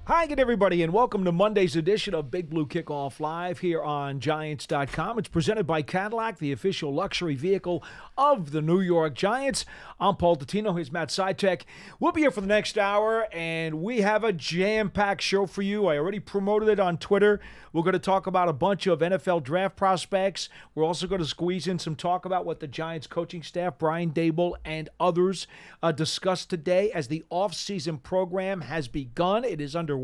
Hi again, everybody, and welcome to Monday's edition of Big Blue Kickoff Live here on Giants.com. It's presented by Cadillac, the official luxury vehicle of the New York Giants. I'm Paul Dottino. Here's Matt Citak. We'll be here for the next hour, and we have a jam-packed show for you. I already promoted it on Twitter. We're going to talk about a bunch of NFL draft prospects. We're also going to squeeze in some talk about what the Giants coaching staff, Brian Daboll, and others discussed today as the offseason program has begun. It is underway.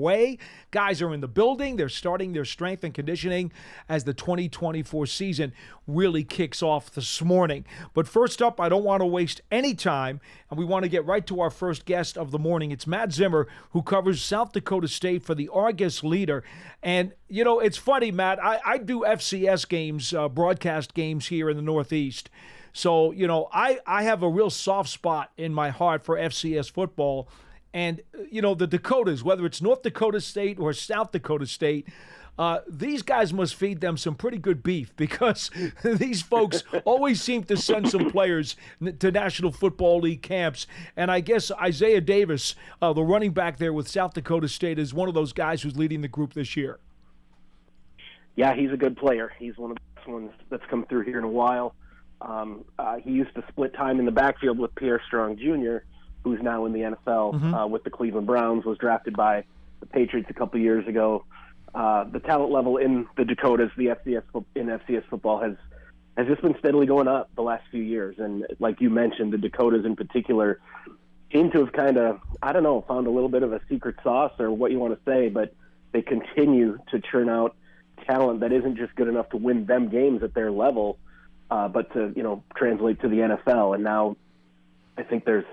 Guys are in the building. They're starting their strength and conditioning as the 2024 season really kicks off this morning. But first up, I don't want to waste any time, and we want to get right to our first guest of the morning. It's Matt Zimmer, who covers South Dakota State for the Argus Leader. And, you know, it's funny, Matt. I do FCS games, broadcast games here in the Northeast. So, you know, I have a real soft spot in my heart for FCS football. And, you know, the Dakotas, whether it's North Dakota State or South Dakota State, these guys must feed them some pretty good beef because these folks always seem to send some players to National Football League camps. And I guess Isaiah Davis, the running back there with South Dakota State, is one of those guys who's leading the group this year. Yeah, he's a good player. He's one of the best ones that's come through here in a while. He used to split time in the backfield with Pierre Strong Jr., who's now in the NFL with the Cleveland Browns, was drafted by the Patriots a couple years ago. The talent level in the Dakotas, the FCS football has just been steadily going up the last few years. And like you mentioned, the Dakotas in particular seem to have kind of, I don't know, found a little bit of a secret sauce or what you want to say, but they continue to churn out talent that isn't just good enough to win them games at their level, but to, you know, translate to the NFL. And now I think there's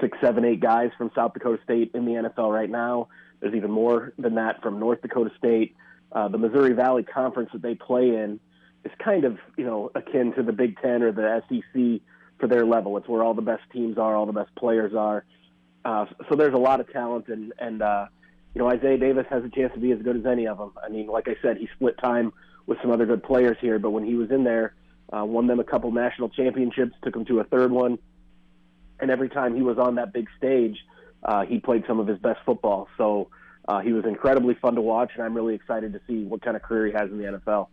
6, 7, 8 guys from South Dakota State in the NFL right now. There's even more than that from North Dakota State. The Missouri Valley Conference that they play in is kind of, you know, akin to the Big Ten or the SEC for their level. It's where all the best teams are, all the best players are. So there's a lot of talent, and you know, Isaiah Davis has a chance to be as good as any of them. I mean, like I said, he split time with some other good players here, but when he was in there, won them a couple national championships, took them to a third one, and every time he was on that big stage, he played some of his best football. So he was incredibly fun to watch, and I'm really excited to see what kind of career he has in the NFL.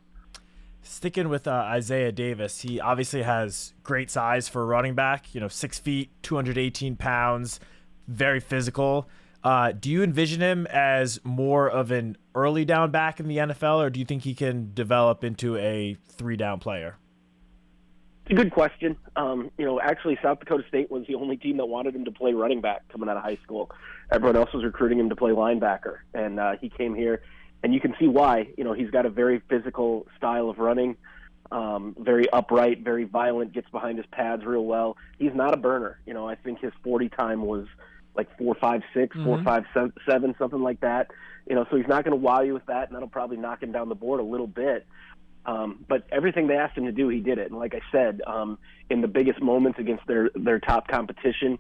Sticking with Isaiah Davis, he obviously has great size for a running back, you know, 6 feet, 218 pounds, very physical. Do you envision him as more of an early down back in the NFL, or do you think he can develop into a 3-down player? It's a good question. You know, actually, South Dakota State was the only team that wanted him to play running back coming out of high school. Everyone else was recruiting him to play linebacker, and he came here, and you can see why. You know, he's got a very physical style of running, very upright, very violent, gets behind his pads real well. He's not a burner. You know, I think his 40 time was like 4.56, 4.57, something like that. You know, so he's not going to wow you with that, and that'll probably knock him down the board a little bit. But everything they asked him to do, he did it. And like I said, in the biggest moments against their top competition,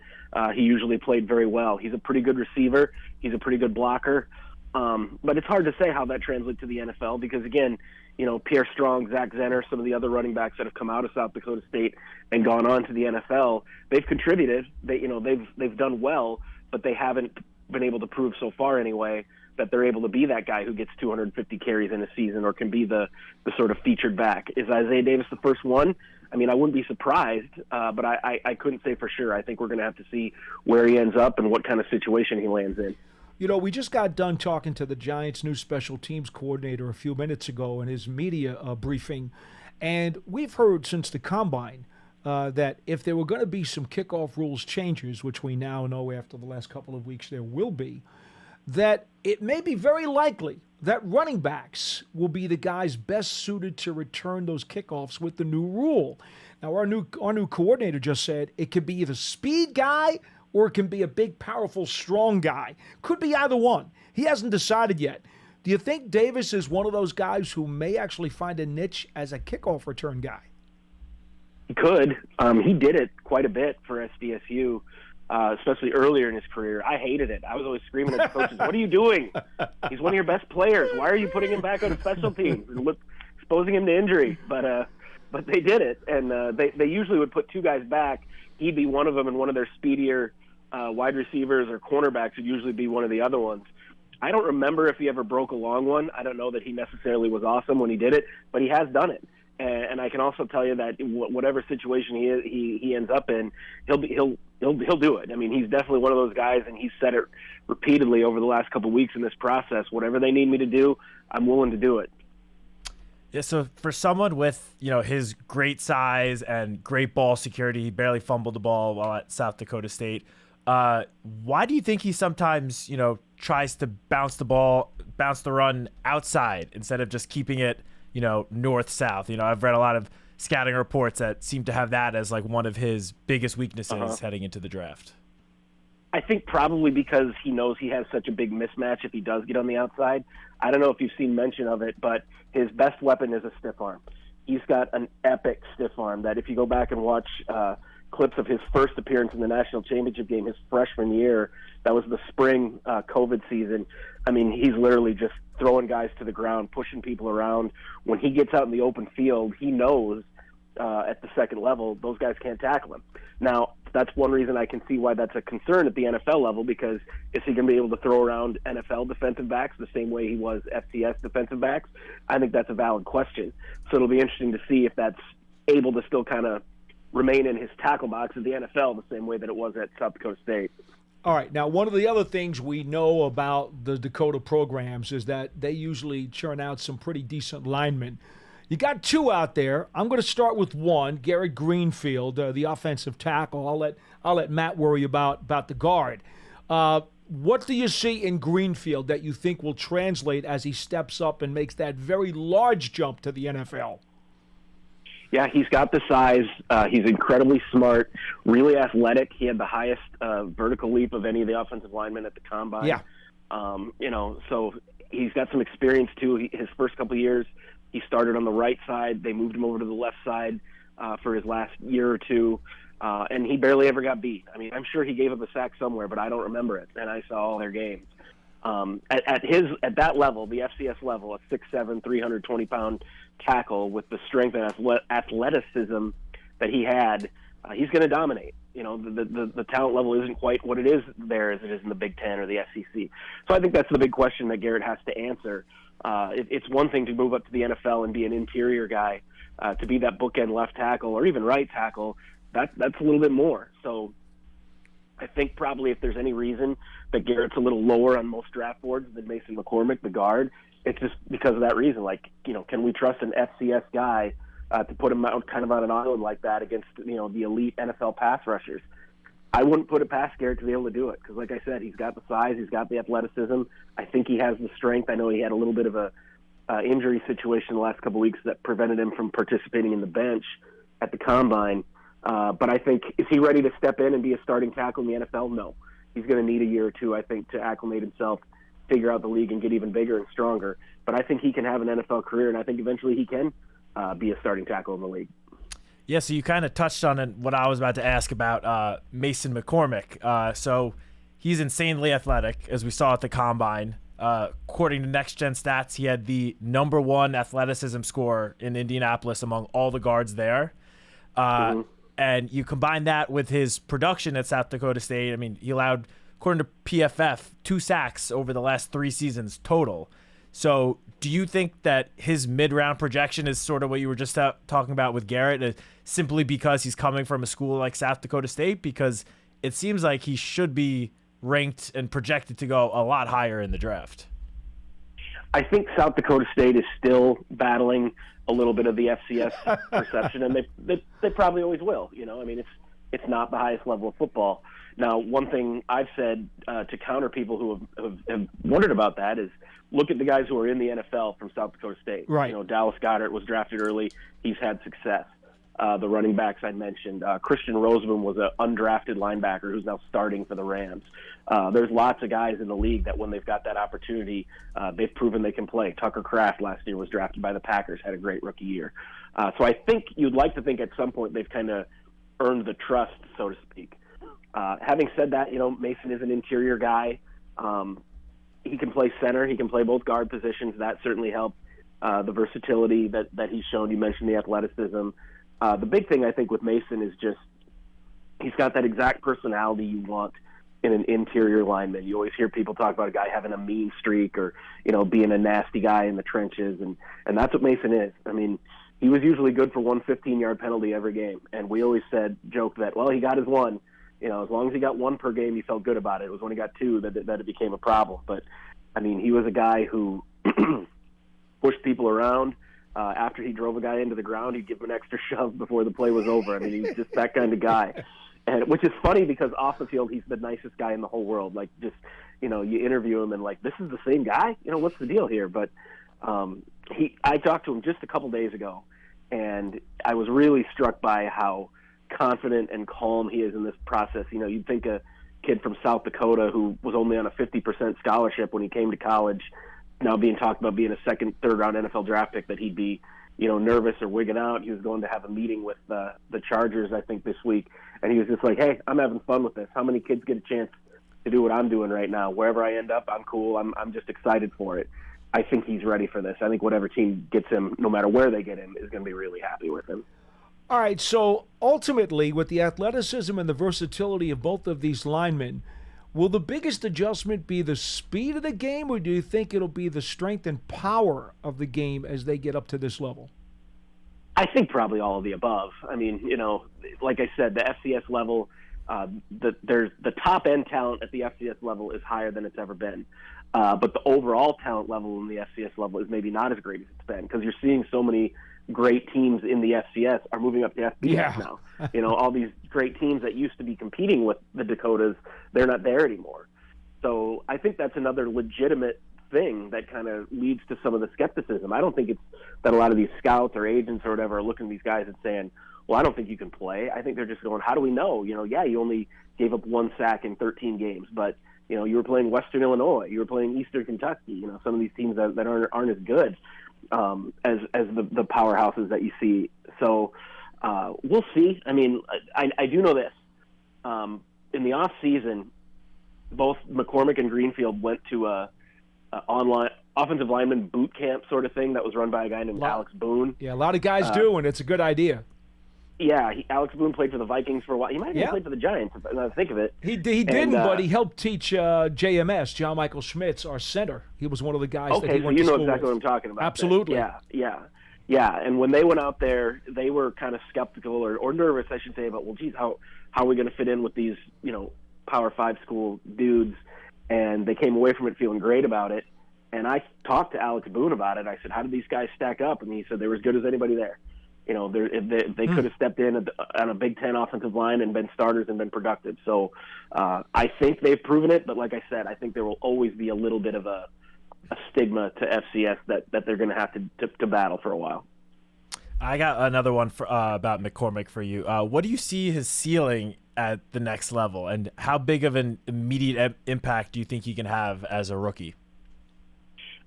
he usually played very well. He's a pretty good receiver. He's a pretty good blocker. But it's hard to say how that translates to the NFL because, again, you know, Pierre Strong, Zach Zenner, some of the other running backs that have come out of South Dakota State and gone on to the NFL, they've contributed. They've done well, but they haven't been able to prove so far anyway that they're able to be that guy who gets 250 carries in a season or can be the sort of featured back. Is Isaiah Davis the first one? I mean, I wouldn't be surprised, but I couldn't say for sure. I think we're going to have to see where he ends up and what kind of situation he lands in. You know, we just got done talking to the Giants' new special teams coordinator a few minutes ago in his media briefing, and we've heard since the Combine that if there were going to be some kickoff rules changes, which we now know after the last couple of weeks there will be, that it may be very likely that running backs will be the guys best suited to return those kickoffs with the new rule. Now, our new coordinator just said it could be either speed guy or it can be a big, powerful, strong guy. Could be either one. He hasn't decided yet. Do you think Davis is one of those guys who may actually find a niche as a kickoff return guy? He could. He did it quite a bit for SDSU, especially earlier in his career. I hated it. I was always screaming at the coaches, "What are you doing? He's one of your best players. Why are you putting him back on special teams and exposing him to injury?" But they did it, and they usually would put two guys back. He'd be one of them, and one of their speedier wide receivers or cornerbacks would usually be one of the other ones. I don't remember if he ever broke a long one. I don't know that he necessarily was awesome when he did it, but he has done it. And I can also tell you that whatever situation he ends up in, he'll do it. I mean, he's definitely one of those guys, and he's said it repeatedly over the last couple of weeks in this process. Whatever they need me to do, I'm willing to do it. Yeah, so for someone with, his great size and great ball security, he barely fumbled the ball while at South Dakota State. Why do you think he sometimes, tries to bounce the run outside instead of just keeping it, north-south? I've read a lot of scouting reports that seem to have that as like one of his biggest weaknesses heading into the draft. I think probably because he knows he has such a big mismatch if he does get on the outside. I don't know if you've seen mention of it, but his best weapon is a stiff arm. He's got an epic stiff arm that if you go back and watch clips of his first appearance in the national championship game his freshman year, that was the spring COVID season. I mean, he's literally just throwing guys to the ground, pushing people around. When he gets out in the open field, he knows at the second level, those guys can't tackle him. Now, that's one reason I can see why that's a concern at the NFL level, because is he going to be able to throw around NFL defensive backs the same way he was FCS defensive backs? I think that's a valid question. So it'll be interesting to see if that's able to still kind of remain in his tackle box at the NFL the same way that it was at South Dakota State. All right. Now, one of the other things we know about the Dakota programs is that they usually churn out some pretty decent linemen. You got two out there. I'm going to start with one, Garrett Greenfield, the offensive tackle. I'll let Matt worry about the guard. What do you see in Greenfield that you think will translate as he steps up and makes that very large jump to the NFL? Yeah, he's got the size. He's incredibly smart, really athletic. He had the highest vertical leap of any of the offensive linemen at the combine. Yeah. So he's got some experience too. His first couple of years, he started on the right side. They moved him over to the left side for his last year or two, and he barely ever got beat. I mean, I'm sure he gave up a sack somewhere, but I don't remember it, and I saw all their games. At that level, the FCS level, a 6'7", 320-pound tackle with the strength and athleticism that he had, he's going to dominate. The talent level isn't quite what it is there as it is in the Big Ten or the SEC. So I think that's the big question that Garrett has to answer. It's one thing to move up to the NFL and be an interior guy, to be that bookend left tackle or even right tackle. That's a little bit more. So I think probably if there's any reason that Garrett's a little lower on most draft boards than Mason McCormick, the guard, it's just because of that reason. Like, can we trust an FCS guy to put him out kind of on an island like that against, the elite NFL pass rushers? I wouldn't put it past Garrett to be able to do it because, like I said, he's got the size, he's got the athleticism. I think he has the strength. I know he had a little bit of a injury situation the last couple of weeks that prevented him from participating in the bench at the combine. But I think, is he ready to step in and be a starting tackle in the NFL? No. He's going to need a year or two, I think, to acclimate himself, figure out the league, and get even bigger and stronger. But I think he can have an NFL career, and I think eventually he can be a starting tackle in the league. Yeah, so you kind of touched on it, what I was about to ask about Mason McCormick. So he's insanely athletic, as we saw at the Combine. According to Next Gen Stats, he had the #1 athleticism score in Indianapolis among all the guards there. And you combine that with his production at South Dakota State. I mean, he allowed, according to PFF, 2 sacks over the last 3 seasons total. So do you think that his mid-round projection is sort of what you were just talking about with Garrett, simply because he's coming from a school like South Dakota State? Because it seems like he should be ranked and projected to go a lot higher in the draft. I think South Dakota State is still battling a little bit of the FCS perception, and they probably always will. I mean, it's not the highest level of football. Now, one thing I've said to counter people who have wondered about that is look at the guys who are in the NFL from South Dakota State. Right. Dallas Goedert was drafted early. He's had success. The running backs I mentioned. Christian Roseman was an undrafted linebacker who's now starting for the Rams. There's lots of guys in the league that when they've got that opportunity, they've proven they can play. Tucker Kraft last year was drafted by the Packers, had a great rookie year. So I think you'd like to think at some point they've kind of earned the trust, so to speak. Having said that, Mason is an interior guy. He can play center. He can play both guard positions. That certainly helps. The versatility that he's shown. You mentioned the athleticism. The big thing I think with Mason is just he's got that exact personality you want in an interior lineman. You always hear people talk about a guy having a mean streak or, being a nasty guy in the trenches, and that's what Mason is. I mean, he was usually good for one 15-yard penalty every game, and we always joked that, well, he got his one. As long as he got one per game, he felt good about it. It was when he got two that it became a problem. But, I mean, he was a guy who pushed people around. After he drove a guy into the ground, he'd give him an extra shove before the play was over. I mean, he's just that kind of guy. And which is funny because off the field, he's the nicest guy in the whole world. Like, just, you interview him and, like, this is the same guy? What's the deal here? But I talked to him just a couple days ago, and I was really struck by how confident and calm he is in this process. You'd think a kid from South Dakota who was only on a 50% scholarship when he came to college, now being talked about being a second, third round NFL draft pick, that he'd be, nervous or wigging out. He was going to have a meeting with the Chargers, I think, this week, and he was just like, hey, I'm having fun with this. How many kids get a chance to do what I'm doing right now? Wherever I end up, I'm cool. I'm just excited for it. I think he's ready for this. I think whatever team gets him, no matter where they get him, is going to be really happy with him. All right, so ultimately, with the athleticism and the versatility of both of these linemen, will the biggest adjustment be the speed of the game, or do you think it'll be the strength and power of the game as they get up to this level? I think probably all of the above. I mean, like I said, the FCS level, there's the top-end talent at the FCS level is higher than it's ever been. But the overall talent level in the FCS level is maybe not as great as it's been, because you're seeing so many great teams in the FCS are moving up to FBS now. All these great teams that used to be competing with the Dakotas, they're not there anymore. So I think that's another legitimate thing that kind of leads to some of the skepticism. I don't think it's that a lot of these scouts or agents or whatever are looking at these guys and saying, well, I don't think you can play. I think they're just going, how do we know? You only gave up one sack in 13 games, but you were playing Western Illinois, you were playing Eastern Kentucky, some of these teams that aren't as good as the powerhouses that you see. So we'll see. I mean, I do know this. In the off season, both McCormick and Greenfield went to a online offensive lineman boot camp sort of thing that was run by a guy named Alex Boone. Yeah, a lot of guys do, and it's a good idea. Yeah, Alex Boone played for the Vikings for a while. He might have even played for the Giants, if I think of it. He didn't, but he helped teach JMS, John Michael Schmitz, our center. He was one of the guys that he went to school with. Okay, so you know exactly what I'm talking about. Absolutely. Yeah. And when they went out there, they were kind of skeptical or nervous, I should say, about, well, geez, how are we going to fit in with these, Power 5 school dudes? And they came away from it feeling great about it. And I talked to Alex Boone about it. I said, how did these guys stack up? And he said they were as good as anybody there. If they could have stepped in on a Big Ten offensive line and been starters and been productive. So I think they've proven it, but like I said, I think there will always be a little bit of a stigma to FCS that they're going to have to battle for a while. I got another one about McCormick for you. What do you see his ceiling at the next level, and how big of an immediate impact do you think he can have as a rookie?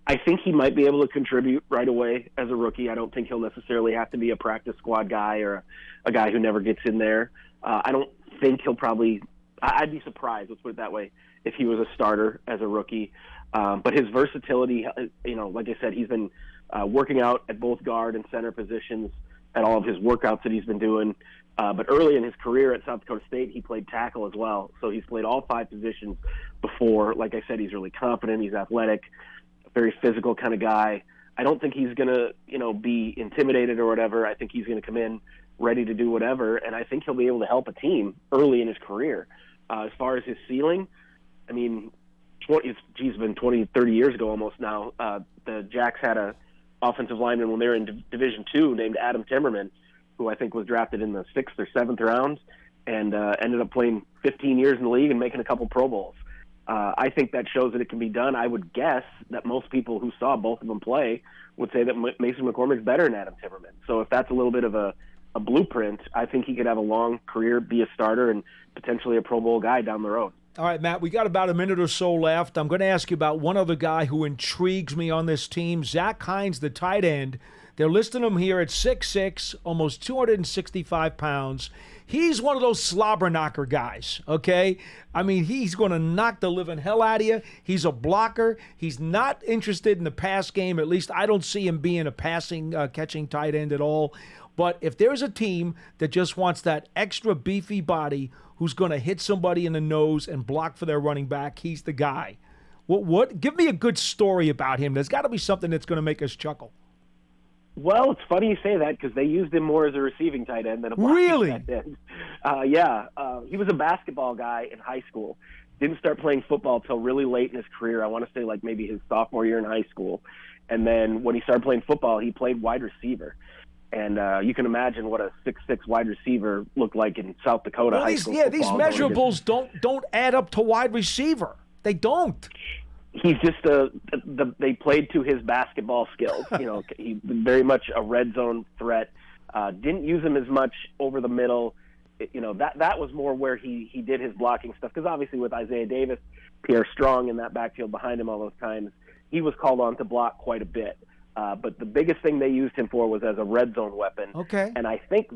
I think he might be able to contribute right away as a rookie. I don't think he'll necessarily have to be a practice squad guy or a guy who never gets in there. I don't think he'll probably – I'd be surprised, let's put it that way, if he was a starter as a rookie. But his versatility, like I said, he's been working out at both guard and center positions at all of his workouts that he's been doing. But early in his career at South Dakota State, he played tackle as well. So he's played all 5 positions before. Like I said, he's really confident. He's athletic. Very physical kind of guy. I don't think he's going to, be intimidated or whatever. I think he's going to come in ready to do whatever, and I think he'll be able to help a team early in his career. As far as his ceiling, I mean, it's been 20, 30 years ago almost now. The Jacks had a offensive lineman when they were in Division II named Adam Timmerman, who I think was drafted in the 6th or 7th rounds and ended up playing 15 years in the league and making a couple Pro Bowls. I think that shows that it can be done. I would guess that most people who saw both of them play would say that Mason McCormick's better than Adam Timmerman. So if that's a little bit of a blueprint, I think he could have a long career, be a starter, and potentially a Pro Bowl guy down the road. All right, Matt, we got about a minute or so left. I'm going to ask you about one other guy who intrigues me on this team, Zach Hines, the tight end. They're listing him here at 6'6", almost 265 pounds. He's one of those slobber knocker guys, okay? I mean, he's going to knock the living hell out of you. He's a blocker. He's not interested in the pass game. At least I don't see him being a passing, catching tight end at all. But if there's a team that just wants that extra beefy body who's going to hit somebody in the nose and block for their running back, he's the guy. What? Give me a good story about him. There's got to be something that's going to make us chuckle. Well, it's funny you say that because they used him more as a receiving tight end than a blocking tight end. He was a basketball guy in high school. Didn't start playing football till really late in his career. I want to say like maybe his sophomore year in high school. And then when he started playing football, he played wide receiver. And you can imagine what a 6'6" wide receiver looked like in South Dakota high school. Yeah, these measurables don't add up to wide receiver. They don't. He's just they played to his basketball skills. He very much a red zone threat. Didn't use him as much over the middle. That was more where he did his blocking stuff. Because obviously with Isaiah Davis, Pierre Strong in that backfield behind him all those times, he was called on to block quite a bit. But the biggest thing they used him for was as a red zone weapon. Okay. And I think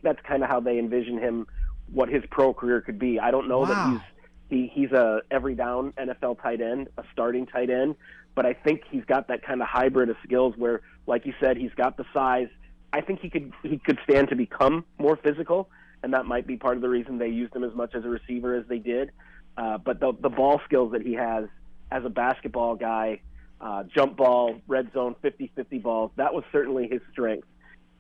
that's kind of how they envision him, what his pro career could be. I don't know that he's a every down NFL tight end, a starting tight end, but I think he's got that kind of hybrid of skills where, like you said, he's got the size. I think he could stand to become more physical, and that might be part of the reason they used him as much as a receiver as they did. But the ball skills that he has as a basketball guy, jump ball, red zone, 50-50 balls, that was certainly his strength.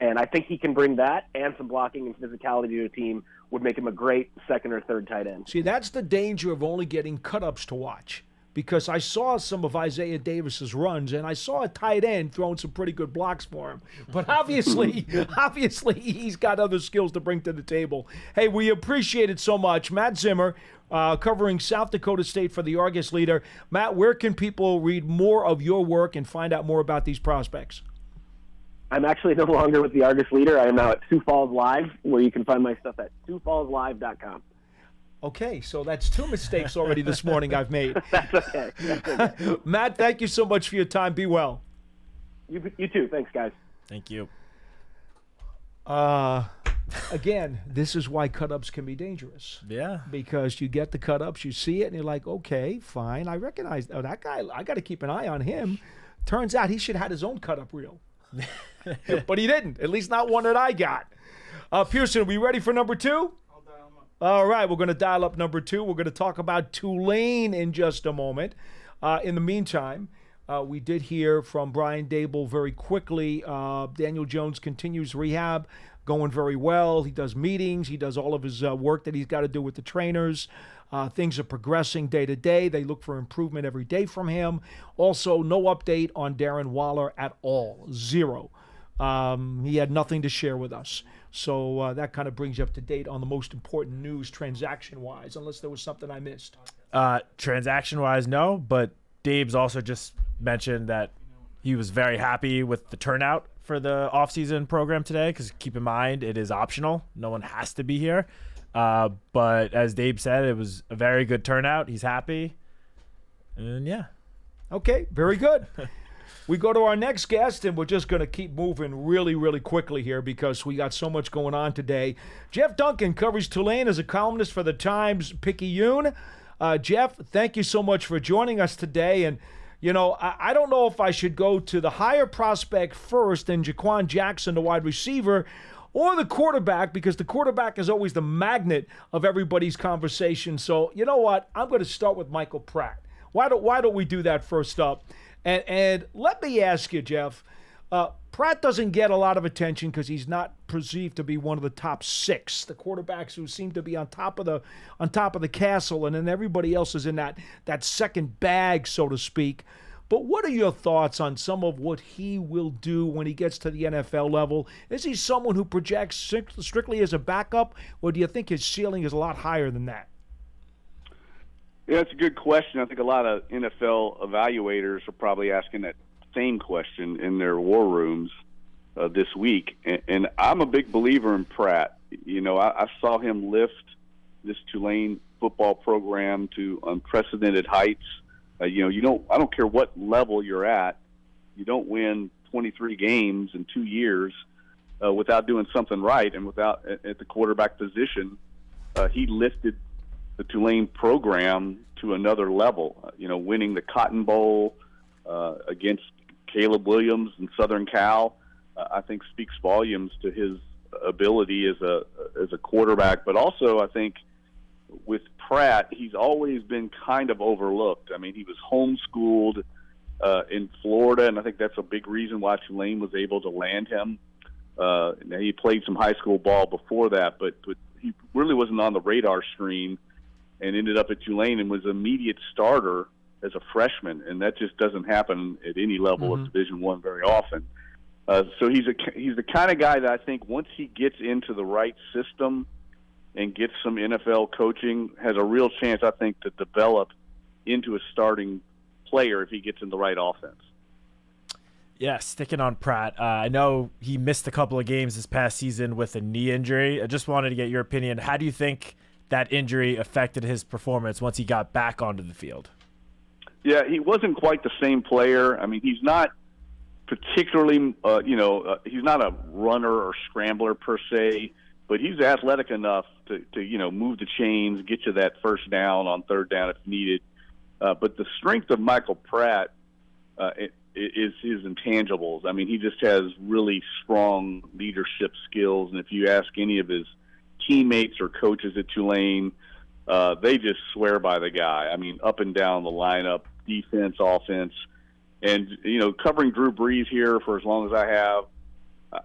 And I think he can bring that and some blocking and physicality to a team would make him a great second or third tight end. See, that's the danger of only getting cut-ups to watch, because I saw some of Isaiah Davis's runs, and I saw a tight end throwing some pretty good blocks for him. But obviously he's got other skills to bring to the table. Hey, we appreciate it so much. Matt Zimmer, covering South Dakota State for the Argus Leader. Matt, where can people read more of your work and find out more about these prospects? I'm actually no longer with the Argus Leader. I am now at Sioux Falls Live, where you can find my stuff at SiouxFallsLive.com. Okay, so that's two mistakes already this morning I've made. That's okay. Matt, thank you so much for your time. Be well. You too. Thanks, guys. Thank you. Again, this is why cut-ups can be dangerous. Yeah. Because you get the cut-ups, you see it, and you're like, okay, fine. I recognize that guy. I got to keep an eye on him. Turns out he should have had his own cut-up reel. But he didn't, at least not one that I got. Pearson, are we ready for number two? I'll dial him up. All right, we're going to dial up number two. We're going to talk about Tulane in just a moment. In the meantime, we did hear from Brian Dable very quickly. Daniel Jones continues rehab, going very well. He does meetings. He does all of his work that he's got to do with the trainers. Things are progressing day to day. They look for improvement every day from him. Also, no update on Darren Waller at all. Zero. He had nothing to share with us. So that kind of brings you up to date on the most important news transaction-wise, unless there was something I missed. Transaction-wise, no, but Dave's also just mentioned that he was very happy with the turnout for the offseason program today, because keep in mind, it is optional. No one has to be here. But as Dave said, it was a very good turnout. He's happy. And yeah. Okay, very good. We go to our next guest, and we're just going to keep moving really, really quickly here because we got so much going on today. Jeff Duncan covers Tulane as a columnist for the Times-Picayune. Jeff, thank you so much for joining us today. And, I don't know if I should go to the higher prospect first and Jaquan Jackson, the wide receiver, or the quarterback, because the quarterback is always the magnet of everybody's conversation. So, you know what? I'm going to start with Michael Pratt. Why don't we do that first up? And let me ask you, Jeff, Pratt doesn't get a lot of attention because he's not perceived to be one of the top six, the quarterbacks who seem to be on top of the castle, and then everybody else is in that second bag, so to speak. But what are your thoughts on some of what he will do when he gets to the NFL level? Is he someone who projects strictly as a backup, or do you think his ceiling is a lot higher than that? Yeah, that's a good question. I think a lot of NFL evaluators are probably asking that same question in their war rooms this week. And I'm a big believer in Pratt. I saw him lift this Tulane football program to unprecedented heights. I don't care what level you're at, you don't win 23 games in 2 years without doing something right, and without at the quarterback position. He lifted the Tulane program to another level, winning the Cotton Bowl against Caleb Williams and Southern Cal. I think speaks volumes to his ability as a quarterback. But also, I think with Pratt, he's always been kind of overlooked. I mean, he was homeschooled in Florida, and I think that's a big reason why Tulane was able to land him. He played some high school ball before that, but he really wasn't on the radar screen, and ended up at Tulane and was an immediate starter as a freshman, and that just doesn't happen at any level of Division I very often. So he's the kind of guy that I think once he gets into the right system and gets some NFL coaching, has a real chance, I think, to develop into a starting player if he gets in the right offense. Yeah, sticking on Pratt, I know he missed a couple of games this past season with a knee injury. I just wanted to get your opinion. How do you think that injury affected his performance once he got back onto the field? Yeah, he wasn't quite the same player. I mean, he's not particularly, he's not a runner or scrambler per se, but he's athletic enough to move the chains, get you that first down on third down if needed. But the strength of Michael Pratt is his intangibles. I mean, he just has really strong leadership skills, and if you ask any of his teammates or coaches at Tulane, they just swear by the guy. I mean, up and down the lineup, defense, offense. And, covering Drew Brees here for as long as I have,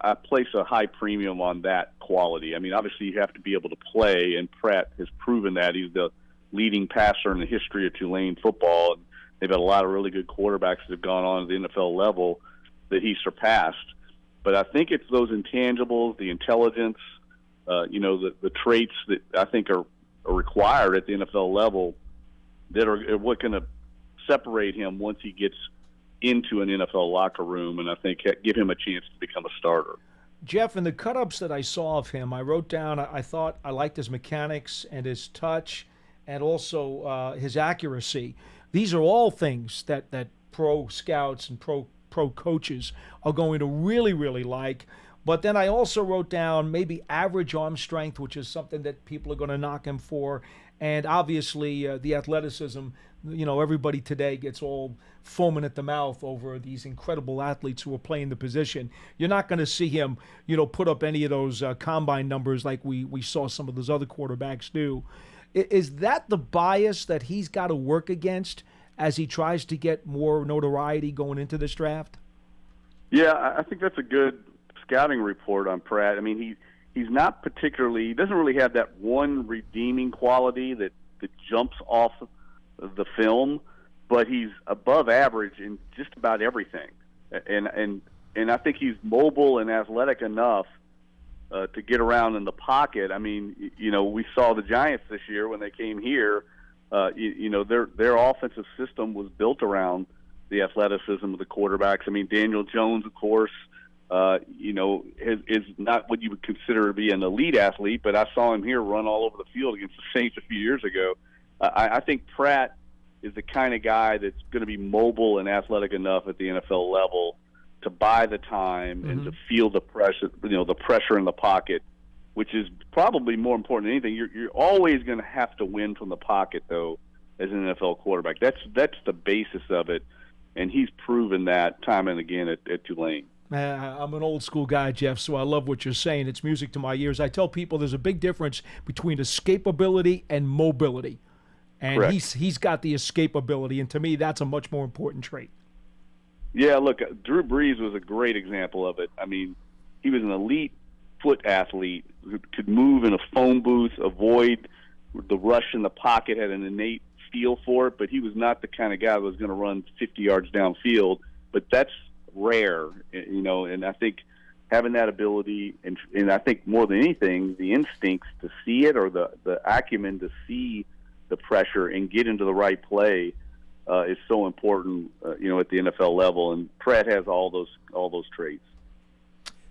I place a high premium on that quality. I mean, obviously you have to be able to play, and Pratt has proven that. He's the leading passer in the history of Tulane football. And they've had a lot of really good quarterbacks that have gone on to the NFL level that he surpassed. But I think it's those intangibles, the intelligence, the traits that I think are required at the NFL level that are what going to separate him once he gets into an NFL locker room, and I think give him a chance to become a starter. Jeff, in the cut-ups that I saw of him, I wrote down, I thought I liked his mechanics and his touch and also his accuracy. These are all things that pro scouts and pro coaches are going to really, really like. But then I also wrote down maybe average arm strength, which is something that people are going to knock him for. And obviously the athleticism. Everybody today gets all foaming at the mouth over these incredible athletes who are playing the position. You're not going to see him, put up any of those combine numbers like we saw some of those other quarterbacks do. Is that the bias that he's got to work against as he tries to get more notoriety going into this draft? Yeah, I think that's a good scouting report on Pratt. I mean, he's not particularly – he doesn't really have that one redeeming quality that jumps off the film, but he's above average in just about everything. And I think he's mobile and athletic enough to get around in the pocket. I mean, we saw the Giants this year when they came here. Their offensive system was built around the athleticism of the quarterbacks. I mean, Daniel Jones, of course, is not what you would consider to be an elite athlete, but I saw him here run all over the field against the Saints a few years ago. I think Pratt is the kind of guy that's going to be mobile and athletic enough at the NFL level to buy the time and to feel the pressure, the pressure in the pocket, which is probably more important than anything. You're always going to have to win from the pocket, though, as an NFL quarterback. That's the basis of it, and he's proven that time and again at Tulane. I'm an old school guy, Jeff, so I love what you're saying. It's music to my ears. I tell people there's a big difference between escapability and mobility. And he's got the escapability, and to me, that's a much more important trait. Yeah, look, Drew Brees was a great example of it. I mean, he was an elite foot athlete who could move in a phone booth, avoid the rush in the pocket, had an innate feel for it, but he was not the kind of guy that was going to run 50 yards downfield. But that's rare, and I think having that ability, and I think more than anything, the instincts to see it or the acumen to see the pressure and get into the right play is so important, at the NFL level. And Pratt has all those traits.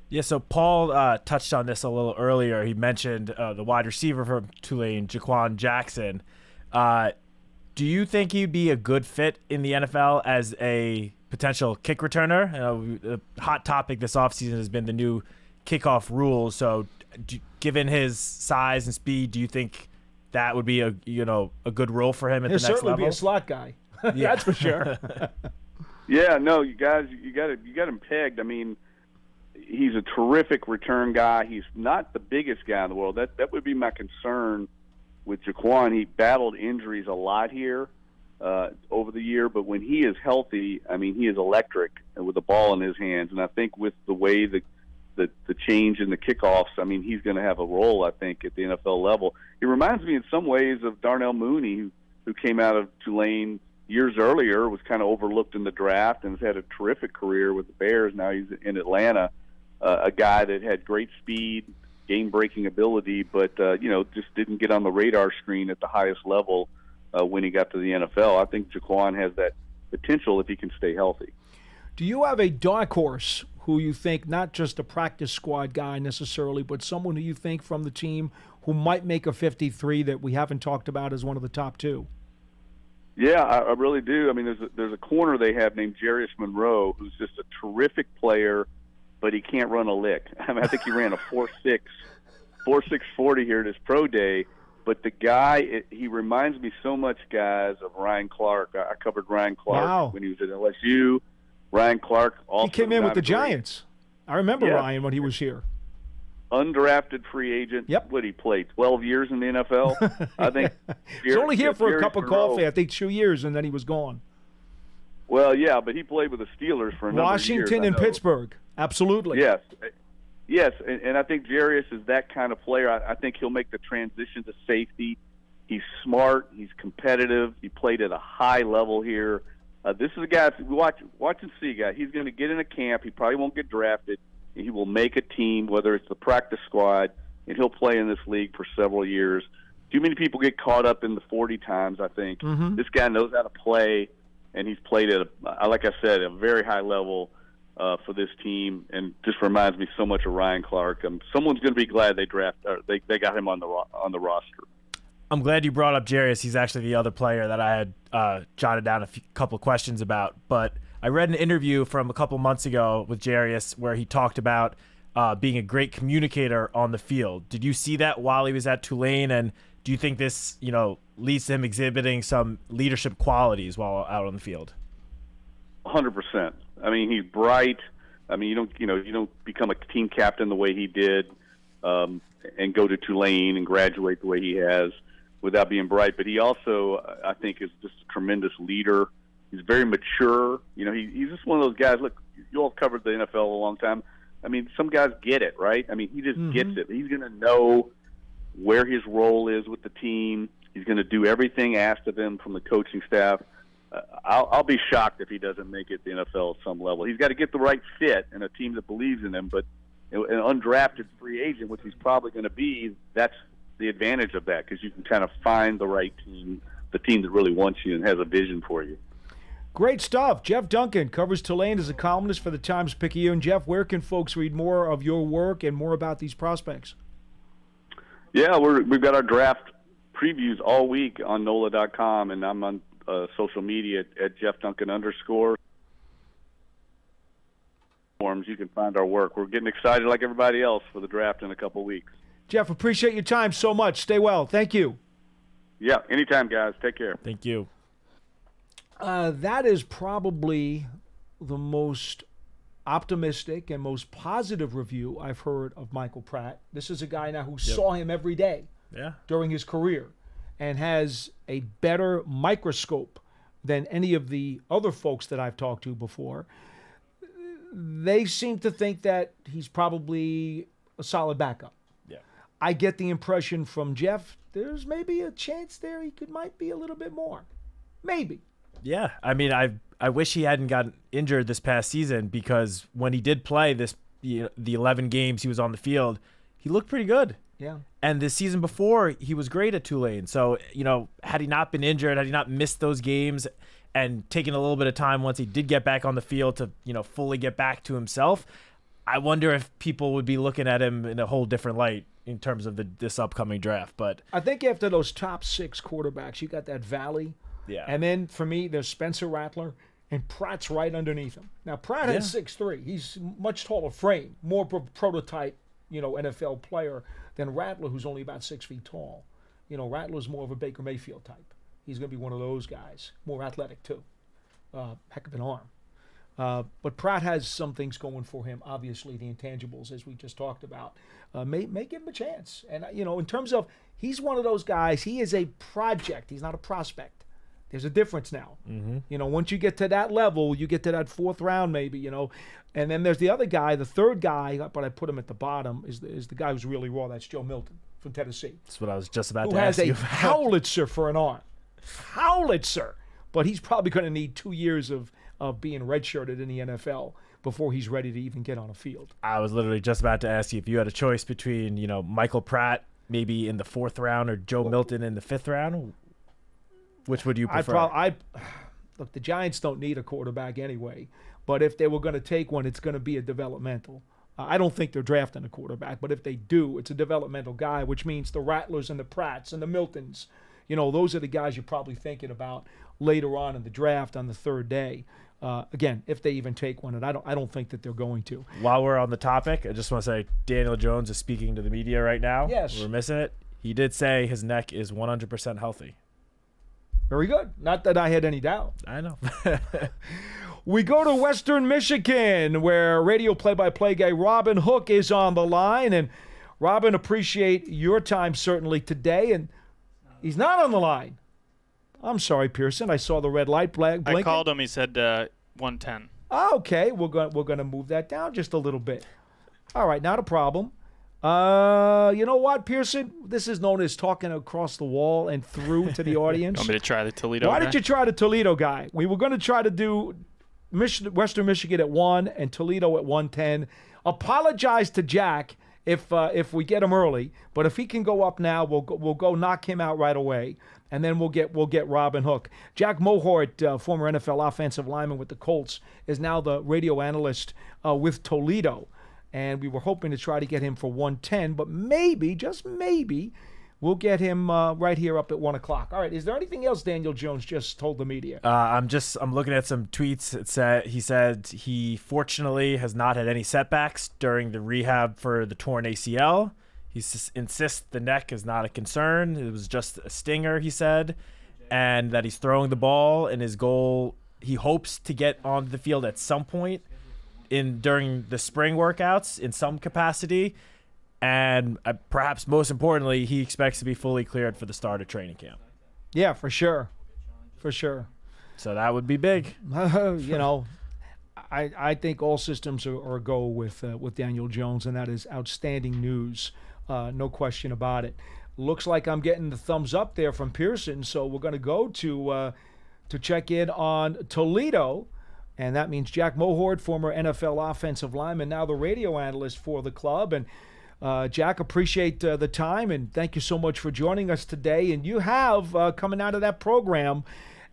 Yeah, so Paul touched on this a little earlier. He mentioned the wide receiver from Tulane, Jaquan Jackson. Do you think he'd be a good fit in the NFL as a potential kick returner? The hot topic this offseason has been the new kickoff rules. So given his size and speed, do you think that would be a good role for him at the next level? He'll certainly be a slot guy. Yeah. That's for sure. Yeah, no, you got him pegged. I mean, he's a terrific return guy. He's not the biggest guy in the world. That would be my concern with Jaquan. He battled injuries a lot here over the year, but when he is healthy, I mean, he is electric with the ball in his hands. And I think with the way the change in the kickoffs, I mean, he's going to have a role, I think, at the NFL level. He reminds me in some ways of Darnell Mooney, who came out of Tulane years earlier, was kind of overlooked in the draft and has had a terrific career with the Bears. Now he's in Atlanta, a guy that had great speed, game-breaking ability, but, just didn't get on the radar screen at the highest level when he got to the NFL. I think Jaquan has that potential if he can stay healthy. Do you have a dark horse who you think, not just a practice squad guy necessarily, but someone who you think from the team who might make a 53 that we haven't talked about as one of the top two? Yeah, I really do. I mean, there's a corner they have named Jarius Monroe, who's just a terrific player, but he can't run a lick. I mean, I think he ran a 4.6 40 here at his pro day. But the guy, he reminds me so much, guys, of Ryan Clark. I covered Ryan Clark when he was at LSU. Ryan Clark also. He came in with the Giants. I remember Ryan when he was here. Undrafted free agent. Yep. What, he played 12 years in the NFL? I think. He's only here for a cup of coffee, I think 2 years, and then he was gone. Well, yeah, but he played with the Steelers for a number of years. Washington and Pittsburgh. Absolutely. Yes, and I think Jarius is that kind of player. I think he'll make the transition to safety. He's smart. He's competitive. He played at a high level here. This is a guy, watch and see, guy. He's going to get in a camp. He probably won't get drafted. He will make a team, whether it's the practice squad, and he'll play in this league for several years. Too many people get caught up in the 40 times, I think. Mm-hmm. This guy knows how to play, and he's played at, like I said, a very high level for this team, and just reminds me so much of Ryan Clark. Someone's going to be glad they got him on the roster. I'm glad you brought up Jarius. He's actually the other player that I had jotted down a couple of questions about. But I read an interview from a couple months ago with Jarius where he talked about being a great communicator on the field. Did you see that while he was at Tulane? And do you think this, leads to him exhibiting some leadership qualities while out on the field? 100%. I mean, he's bright. I mean, you don't become a team captain the way he did and go to Tulane and graduate the way he has without being bright. But he also, I think, is just a tremendous leader. He's very mature. He's just one of those guys. Look, you all covered the NFL a long time. I mean, some guys get it, right? I mean, he just gets it. He's going to know where his role is with the team. He's going to do everything asked of him from the coaching staff. I'll be shocked if he doesn't make it to the NFL at some level. He's got to get the right fit and a team that believes in him. But an undrafted free agent, which he's probably going to be, that's the advantage of that, because you can kind of find the right team, the team that really wants you and has a vision for you. Great stuff. Jeff Duncan covers Tulane as a columnist for the Times-Picayune. Jeff, where can folks read more of your work and more about these prospects? Yeah, we've got our draft previews all week on NOLA.com, and I'm on social media at Jeff Duncan _ forums. You can find our work. We're getting excited like everybody else for the draft in a couple weeks. Jeff, appreciate your time so much. Stay well. Thank you. Yeah, anytime, guys. Take care. Thank you. That is probably the most optimistic and most positive review I've heard of Michael Pratt. This is a guy now who saw him every day during his career and has a better microscope than any of the other folks that I've talked to before. They seem to think that he's probably a solid backup. Yeah. I get the impression from Jeff, there's maybe a chance there might be a little bit more. Maybe. Yeah. I mean, I wish he hadn't gotten injured this past season, because when he did play the 11 games he was on the field, he looked pretty good. Yeah. And the season before, he was great at Tulane. So, had he not been injured, had he not missed those games and taken a little bit of time once he did get back on the field to, fully get back to himself, I wonder if people would be looking at him in a whole different light in terms of this upcoming draft. But I think after those top 6 quarterbacks, you got that valley. Yeah. And then for me, there's Spencer Rattler, and Pratt's right underneath him. Now, Pratt is 6'3". He's much taller frame, more prototype, NFL player than Rattler, who's only about 6 feet tall. Rattler's more of a Baker Mayfield type. He's going to be one of those guys, more athletic too. Heck of an arm. But Pratt has some things going for him. Obviously, the intangibles, as we just talked about, may give him a chance. And in terms of, he's one of those guys. He is a project. He's not a prospect. There's a difference now. Mm-hmm. Once you get to that level, you get to that fourth round, maybe. And then there's the other guy, the third guy, but I put him at the bottom. Is the guy who's really raw? That's Joe Milton from Tennessee. That's what I was just about who to ask you. Who has a howitzer for an arm. Howitzer. But he's probably going to need 2 years of being redshirted in the NFL before he's ready to even get on a field. I was literally just about to ask you if you had a choice between, Michael Pratt maybe in the fourth round or Joe Milton in the fifth round. Which would you prefer? Look, the Giants don't need a quarterback anyway. But if they were going to take one, it's going to be a developmental. I don't think they're drafting a quarterback, but if they do, it's a developmental guy, which means the Rattlers and the Pratts and the Miltons. Those are the guys you're probably thinking about later on in the draft on the third day. Again, if they even take one, and I don't think that they're going to. While we're on the topic, I just want to say Daniel Jones is speaking to the media right now. Yes. We're missing it. He did say his neck is 100% healthy. Very good. Not that I had any doubt. I know. We go to Western Michigan, where radio play-by-play guy Robin Hook is on the line. And Robin, appreciate your time certainly today. And he's not on the line. I'm sorry, Pearson. I saw the red light blinking. I called him. He said 110. Okay, we're going to move that down just a little bit. All right, not a problem. You know what, Pearson? This is known as talking across the wall and through to the audience. Want me to try the Toledo Why guy? did you try the Toledo guy? We were going to try to do Western Michigan at 1 and Toledo at 110. Apologize to Jack if we get him early, but if he can go up now, we'll go knock him out right away, and then we'll get Robin Hook. Jack Mohort, former NFL offensive lineman with the Colts, is now the radio analyst with Toledo. And we were hoping to try to get him for 110, but maybe, just maybe, we'll get him right here up at 1 o'clock. All right, is there anything else Daniel Jones just told the media? I'm looking at some tweets. He said he fortunately has not had any setbacks during the rehab for the torn ACL. He insists the neck is not a concern. It was just a stinger, he said, and that he's throwing the ball, and his goal, he hopes to get on the field at some point during the spring workouts in some capacity, and perhaps most importantly, he expects to be fully cleared for the start of training camp. Yeah, for sure. So that would be big. I think all systems are a go with Daniel Jones, and that is outstanding news. No question about it. Looks like I'm getting the thumbs up there from Pearson, so we're going to go to check in on Toledo. And that means Jack Mohort, former NFL offensive lineman, now the radio analyst for the club. And Jack, appreciate the time, and thank you so much for joining us today. And you have, coming out of that program,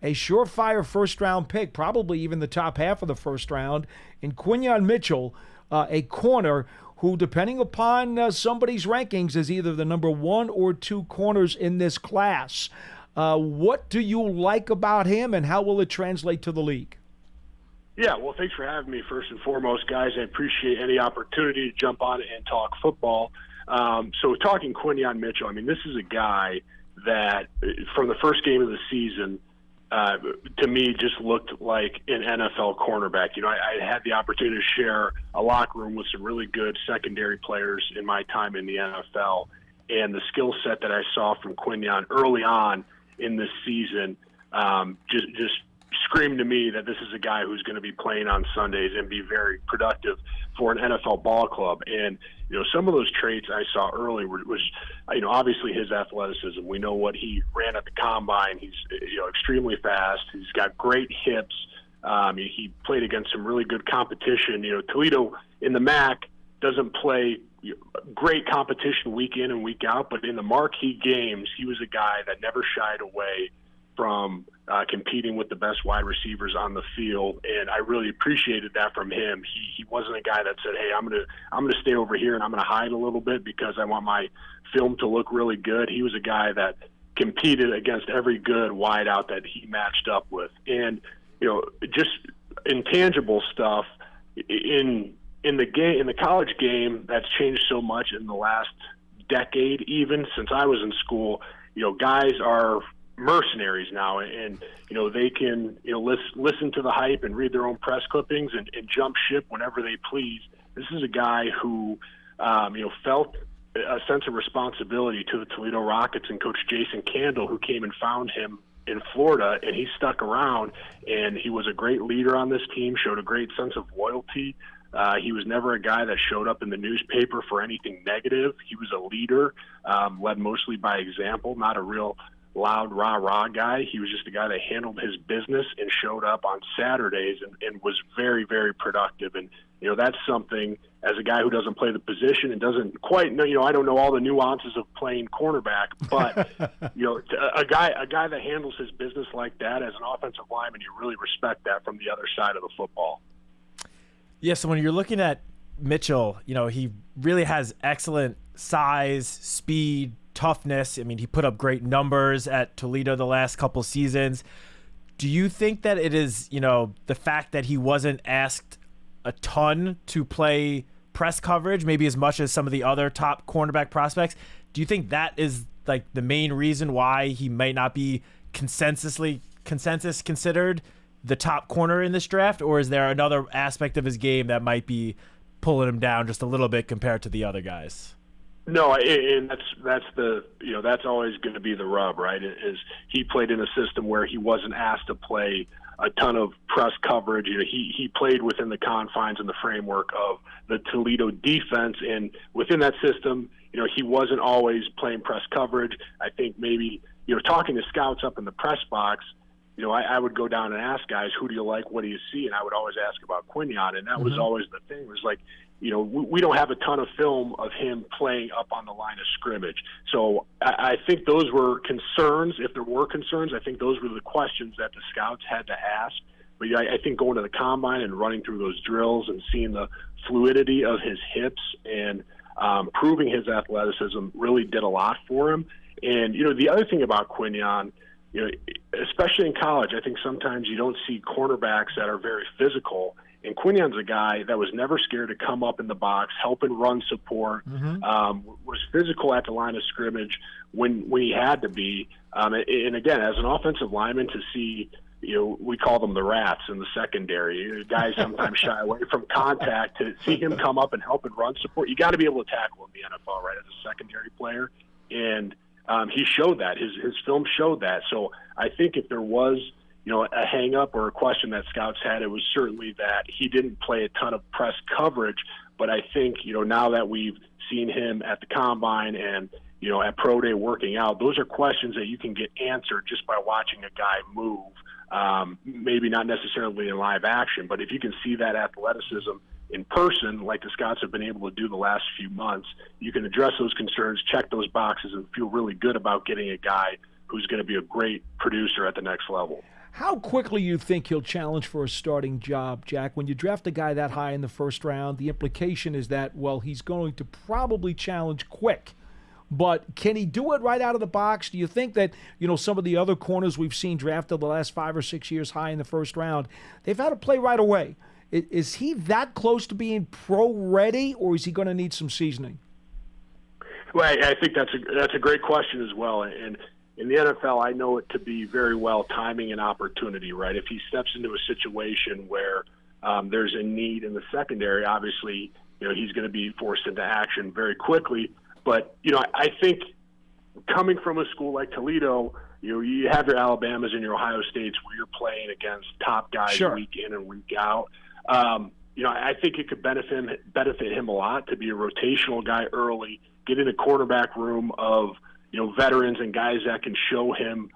a surefire first-round pick, probably even the top half of the first round, in Quinyon Mitchell, a corner who, depending upon somebody's rankings, is either the number 1 or 2 corners in this class. What do you like about him, and how will it translate to the league? Yeah, well, thanks for having me, first and foremost, guys. I appreciate any opportunity to jump on and talk football. So talking Quinyon Mitchell, I mean, this is a guy that from the first game of the season, to me, just looked like an NFL cornerback. I had the opportunity to share a locker room with some really good secondary players in my time in the NFL, and the skill set that I saw from Quinyon early on in this season just screamed to me that this is a guy who's going to be playing on Sundays and be very productive for an NFL ball club. And, some of those traits I saw early was obviously his athleticism. We know what he ran at the combine. He's, extremely fast. He's got great hips. He played against some really good competition. Toledo in the MAC doesn't play great competition week in and week out, but in the marquee games, he was a guy that never shied away from competing with the best wide receivers on the field, and I really appreciated that from him. He wasn't a guy that said, "Hey, I'm gonna stay over here and I'm gonna hide a little bit because I want my film to look really good." He was a guy that competed against every good wideout that he matched up with, and just intangible stuff in the college game that's changed so much in the last decade, even since I was in school. Guys are mercenaries now, and they can listen to the hype and read their own press clippings and jump ship whenever they please. This is a guy who felt a sense of responsibility to the Toledo Rockets and Coach Jason Candle, who came and found him in Florida, and he stuck around, and he was a great leader on this team, showed a great sense of loyalty. He was never a guy that showed up in the newspaper for anything negative. He was a leader, led mostly by example, not a real loud rah-rah guy. He was just a guy that handled his business and showed up on Saturdays and was very, very productive. And, that's something, as a guy who doesn't play the position and doesn't quite know, I don't know all the nuances of playing cornerback, but, a guy that handles his business like that as an offensive lineman, you really respect that from the other side of the football. Yeah, so when you're looking at Mitchell, he really has excellent size, speed, toughness. I mean, he put up great numbers at Toledo the last couple seasons. Do you think that it is, the fact that he wasn't asked a ton to play press coverage, maybe as much as some of the other top cornerback prospects? Do you think that is like the main reason why he may not be consensus considered the top corner in this draft, or is there another aspect of his game that might be pulling him down just a little bit compared to the other guys? No, and that's always going to be the rub, right? Is he played in a system where he wasn't asked to play a ton of press coverage. He played within the confines and the framework of the Toledo defense, and within that system, he wasn't always playing press coverage. I think maybe talking to scouts up in the press box, I would go down and ask guys, who do you like? What do you see? And I would always ask about Quinion, and that was always the thing. It was like, we don't have a ton of film of him playing up on the line of scrimmage. So I think those were concerns. If there were concerns, I think those were the questions that the scouts had to ask. But I think going to the combine and running through those drills and seeing the fluidity of his hips and proving his athleticism really did a lot for him. And, the other thing about Quinion, especially in college, I think sometimes you don't see cornerbacks that are very physical. And Quinion's a guy that was never scared to come up in the box, help and run support, was physical at the line of scrimmage when he had to be. And again, as an offensive lineman, to see, we call them the rats in the secondary. Guys sometimes shy away from contact. To see him come up and help and run support, you got to be able to tackle in the NFL, right, as a secondary player. And he showed that. His film showed that. So I think if there was a hang-up or a question that scouts had, it was certainly that he didn't play a ton of press coverage. But I think, now that we've seen him at the combine and, at Pro Day working out, those are questions that you can get answered just by watching a guy move. Maybe not necessarily in live action, but if you can see that athleticism in person, like the scouts have been able to do the last few months, you can address those concerns, check those boxes, and feel really good about getting a guy who's going to be a great producer at the next level. How quickly you think he'll challenge for a starting job, Jack? When you draft a guy that high in the first round, the implication is that, well, he's going to probably challenge quick. But can he do it right out of the box? Do you think that, some of the other corners we've seen drafted the last 5 or 6 years high in the first round, they've had to play right away? Is he that close to being pro-ready, or is he going to need some seasoning? Well, I think that's a great question as well. And in the NFL, I know it to be very well timing and opportunity, right? If he steps into a situation where there's a need in the secondary, obviously, he's going to be forced into action very quickly. But, I think coming from a school like Toledo, you have your Alabamas and your Ohio States where you're playing against top guys week in and week out. I think it could benefit him a lot to be a rotational guy early, get in a quarterback room of veterans and guys that can show him,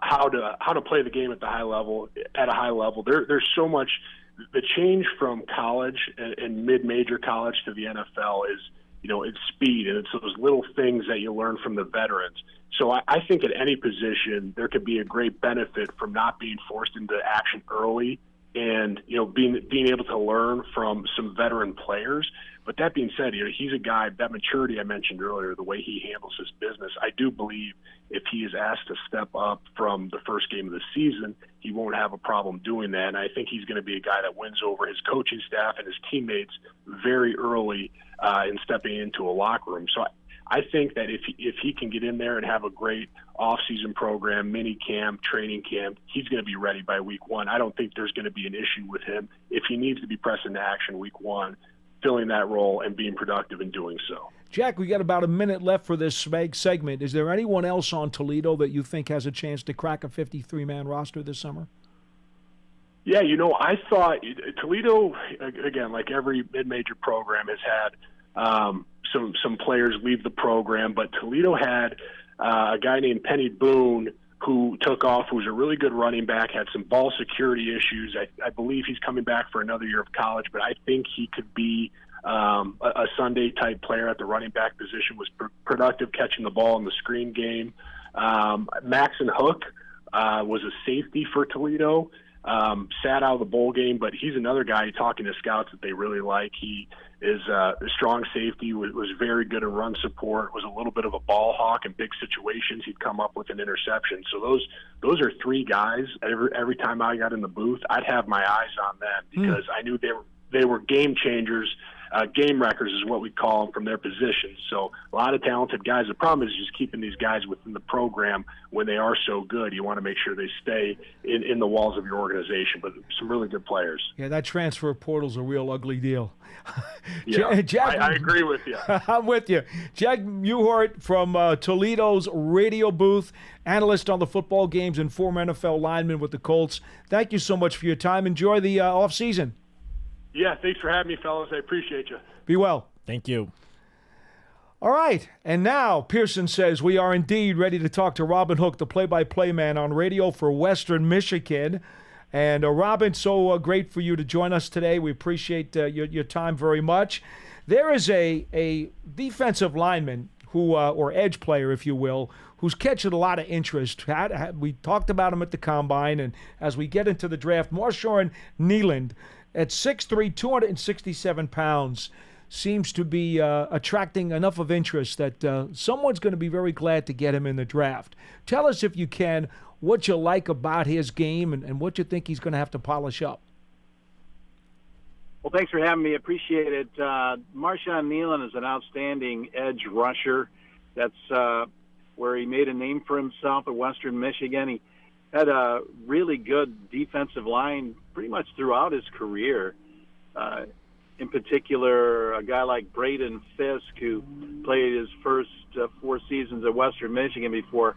how to play the game at a high level. There's so much. The change from college and mid-major college to the NFL is, it's speed, and it's those little things that you learn from the veterans. So I think at any position there could be a great benefit from not being forced into action early and, being able to learn from some veteran players. But that being said, he's a guy, that maturity I mentioned earlier, the way he handles his business, I do believe if he is asked to step up from the first game of the season, he won't have a problem doing that. And I think he's going to be a guy that wins over his coaching staff and his teammates very early in stepping into a locker room. So I think that if he can get in there and have a great off-season program, mini camp, training camp, he's going to be ready by week 1. I don't think there's going to be an issue with him if he needs to be pressed into action week 1, filling that role and being productive in doing so. Jack, we got about a minute left for this segment. Is there anyone else on Toledo that you think has a chance to crack a 53-man roster this summer? Yeah, I thought Toledo, again, like every mid-major program, has had some players leave the program, but Toledo had a guy named Penny Boone who took off, who was a really good running back, had some ball security issues. I believe he's coming back for another year of college, but I think he could be a Sunday-type player at the running back position, was productive catching the ball in the screen game. Maxon Hook was a safety for Toledo. Sat out of the bowl game, but he's another guy talking to scouts that they really like. He is a strong safety, was very good in run support, was a little bit of a ball hawk in big situations. He'd come up with an interception. So those are 3 guys. Every time I got in the booth, I'd have my eyes on them because I knew they were game changers. Game wreckers is what we call them from their positions. So a lot of talented guys. The problem is just keeping these guys within the program when they are so good. You want to make sure they stay in the walls of your organization. But some really good players. Yeah, that transfer portal's a real ugly deal. Yeah, Jack, I agree with you. I'm with you. Jack Muhart from Toledo's radio booth, analyst on the football games and former NFL lineman with the Colts. Thank you so much for your time. Enjoy the off-season. Yeah, thanks for having me, fellas. I appreciate you. Be well. Thank you. All right, and now Pearson says we are indeed ready to talk to Robin Hook, the play-by-play man on radio for Western Michigan. And Robin, so great for you to join us today. We appreciate your time very much. There is a defensive lineman who, or edge player, if you will, who's catching a lot of interest. We talked about him at the Combine, and as we get into the draft, Marshawn Nealand, at 6'3", 267 pounds, seems to be attracting enough of interest that someone's going to be very glad to get him in the draft. Tell us, if you can, what you like about his game and what you think he's going to have to polish up. Well, thanks for having me. Appreciate it. Marshawn Nealand is an outstanding edge rusher. That's where he made a name for himself at Western Michigan. He had a really good defensive line pretty much throughout his career. In particular, a guy like Braden Fisk, who played his first 4 seasons at Western Michigan before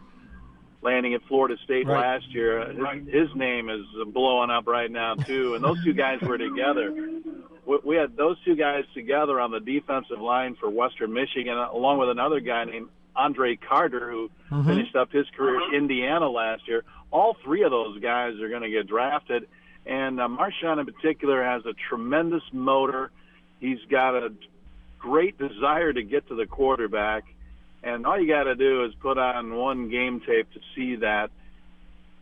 landing at Florida State last year. His name is blowing up right now, too. And those 2 guys were together. We had those 2 guys together on the defensive line for Western Michigan, along with another guy named Andre Carter, who finished up his career at Indiana last year. All 3 of those guys are going to get drafted. And Marshawn in particular has a tremendous motor. He's got a great desire to get to the quarterback. And all you got to do is put on one game tape to see that.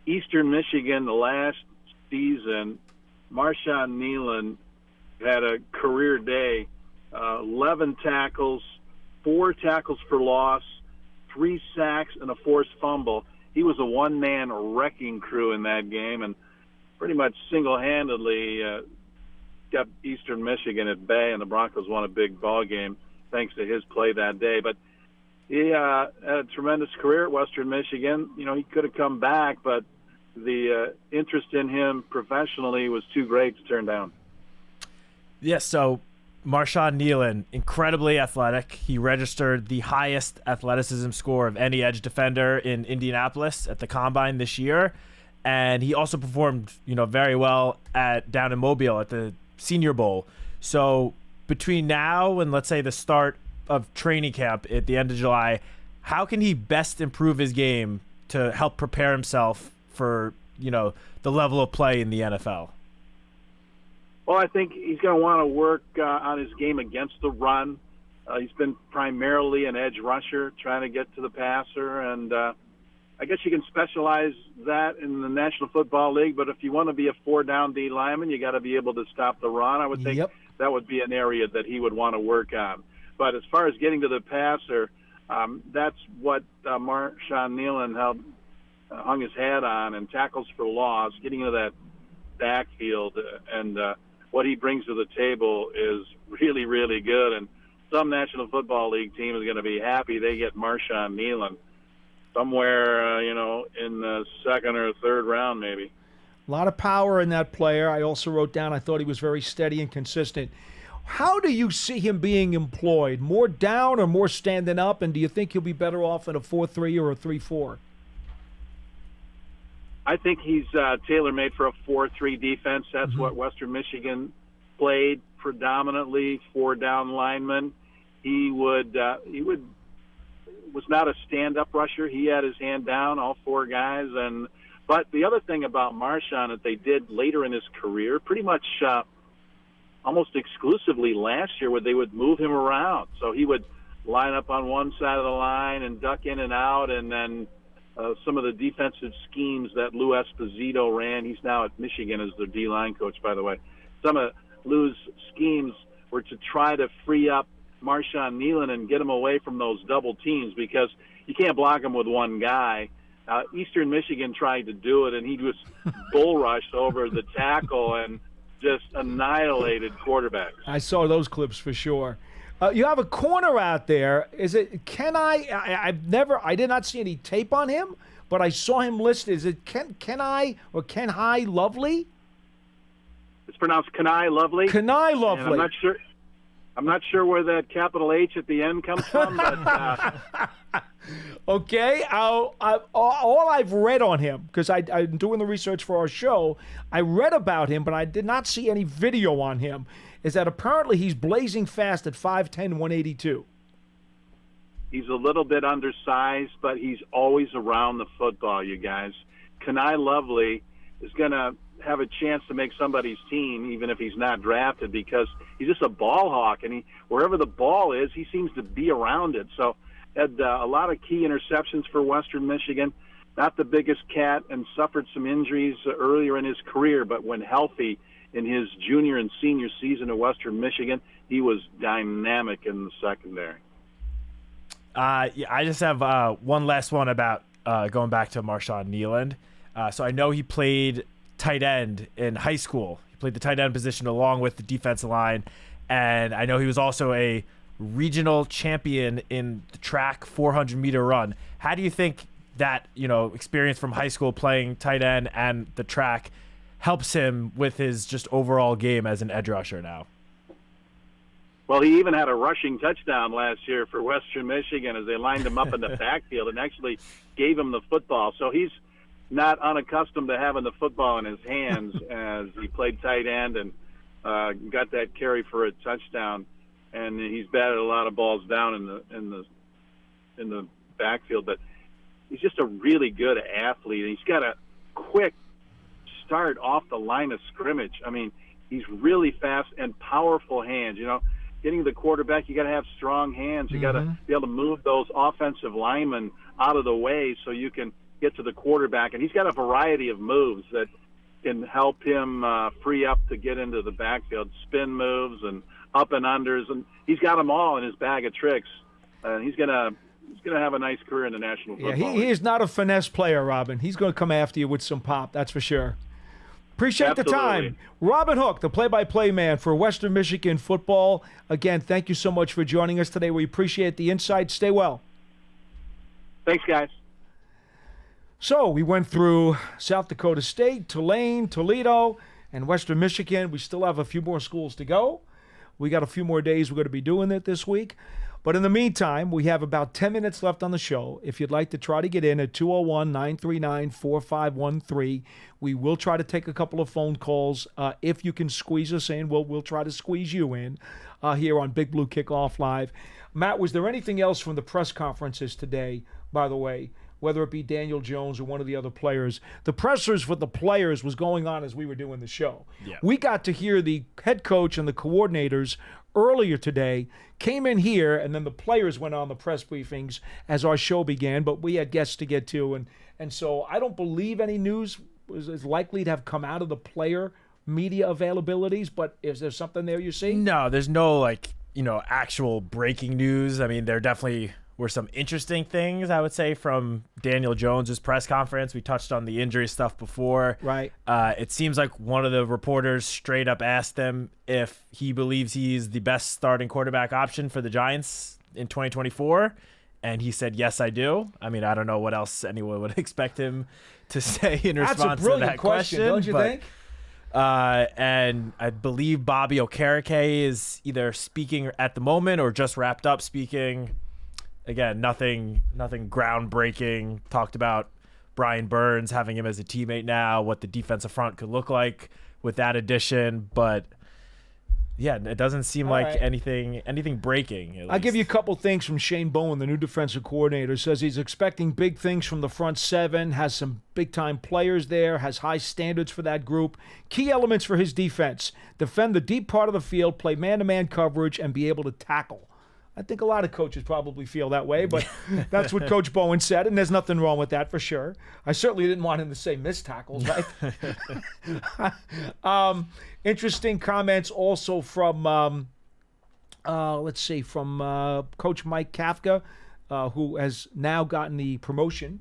Eastern Michigan, the last season, Marshawn Nealand had a career day, 11 tackles, 4 tackles for loss, 3 sacks, and a forced fumble. He was a one-man wrecking crew in that game and pretty much single-handedly kept Eastern Michigan at bay, and the Broncos won a big ball game thanks to his play that day. But he had a tremendous career at Western Michigan. He could have come back, but the interest in him professionally was too great to turn down. Yes, so Marshawn Nealand, incredibly athletic. He registered the highest athleticism score of any edge defender in Indianapolis at the Combine this year. And he also performed, very well down in Mobile at the Senior Bowl. So between now and, let's say, the start of training camp at the end of July, how can he best improve his game to help prepare himself for, the level of play in the NFL? Well, I think he's going to want to work on his game against the run. He's been primarily an edge rusher, trying to get to the passer, and I guess you can specialize that in the National Football League, but if you want to be a 4-down D lineman, you got to be able to stop the run. I would think that would be an area that he would want to work on. But as far as getting to the passer, that's what Marshawn Nealand hung his hat on, and tackles for loss, getting into that backfield, and what he brings to the table is really, really good. And some National Football League team is going to be happy they get Marshawn Nealon somewhere, in the second or third round maybe. A lot of power in that player. I also wrote down I thought he was very steady and consistent. How do you see him being employed? More down or more standing up? And do you think he'll be better off in a 4-3 or a 3-4? I think he's tailor-made for a 4-3 defense. That's what Western Michigan played predominantly, 4-down linemen. He was not a stand-up rusher. He had his hand down, all four guys. But the other thing about Marshawn that they did later in his career, pretty much almost exclusively last year, where they would move him around. So he would line up on one side of the line and duck in and out, and then some of the defensive schemes that Lou Esposito ran. He's now at Michigan as their D-line coach, by the way. Some of Lou's schemes were to try to free up Marshawn Nealon and get him away from those double teams, because you can't block him with one guy. Eastern Michigan tried to do it, and he just bull rushed over the tackle and just annihilated quarterbacks. I saw those clips for sure. You have a corner out there. Is it I did not see any tape on him, but I saw him listed. Is it Kenai Lovely? It's pronounced Kenai Lovely. Kenai Lovely. And I'm not sure where that capital H at the end comes from, but okay. All I've read on him, because I'm doing the research for our show, I read about him, but I did not see any video on him, is that apparently he's blazing fast at 5'10", 182. He's a little bit undersized, but he's always around the football, you guys. Kenai Lovely is going to have a chance to make somebody's team, even if he's not drafted, because he's just a ball hawk, and wherever the ball is, he seems to be around it. So had a lot of key interceptions for Western Michigan. Not the biggest cat, and suffered some injuries earlier in his career, but when healthy in his junior and senior season at Western Michigan, he was dynamic in the secondary. I just have one last one about going back to Marshawn Nealon. So I know he played tight end in high school. He played the tight end position along with the defensive line, and I know he was also a regional champion in the track 400-meter run. How do you think that experience from high school playing tight end and the track helps him with his just overall game as an edge rusher now? Well, he even had a rushing touchdown last year for Western Michigan as they lined him up in the backfield and actually gave him the football. So he's not unaccustomed to having the football in his hands as he played tight end and got that carry for a touchdown. And he's batted a lot of balls down in the backfield, but he's just a really good athlete. He's got a quick start off the line of scrimmage. I mean, he's really fast and powerful hands. Getting the quarterback, you got to have strong hands. You got to be able to move those offensive linemen out of the way so you can get to the quarterback. And he's got a variety of moves that can help him free up to get into the backfield, spin moves and up and unders, and he's got them all in his bag of tricks. He's gonna have a nice career in the National Football League. He is not a finesse player, Robin. He's going to come after you with some pop, that's for sure. Appreciate Absolutely. the time. Robin Hook, the play-by-play man for Western Michigan football. Again, thank you so much for joining us today. We appreciate the insight. Stay well. Thanks, guys. So we went through South Dakota State, Tulane, Toledo, and Western Michigan. We still have a few more schools to go. We got a few more days we're going to be doing it this week. But in the meantime, we have about 10 minutes left on the show. If you'd like to try to get in at 201-939-4513, we will try to take a couple of phone calls. If you can squeeze us in, we'll try to squeeze you in here on Big Blue Kickoff Live. Matt, was there anything else from the press conferences today, by the way, whether it be Daniel Jones or one of the other players? The pressers with the players was going on as we were doing the show. Yeah. We got to hear the head coach and the coordinators earlier today, came in here, and then the players went on the press briefings as our show began, but we had guests to get to, and so I don't believe any news is likely to have come out of the player media availabilities, but is there something there you're seeing? No, there's no actual breaking news. I mean, they're definitely were some interesting things, I would say, from Daniel Jones's press conference. We touched on the injury stuff before. Right. It seems like one of the reporters straight up asked him if he believes he's the best starting quarterback option for the Giants in 2024. And he said, yes, I do. I mean, I don't know what else anyone would expect him to say in response to that question. Don't you think? And I believe Bobby Okereke is either speaking at the moment or just wrapped up speaking. Again, nothing groundbreaking. Talked about Brian Burns, having him as a teammate now, what the defensive front could look like with that addition. But yeah, it doesn't seem like anything breaking. I'll give you a couple things from Shane Bowen, the new defensive coordinator. Says he's expecting big things from the front seven, has some big-time players there, has high standards for that group. Key elements for his defense: defend the deep part of the field, play man-to-man coverage, and be able to tackle. I think a lot of coaches probably feel that way, but that's what Coach Bowen said, and there's nothing wrong with that for sure. I certainly didn't want him to say missed tackles, right? Interesting comments also from, Coach Mike Kafka, who has now gotten the promotion,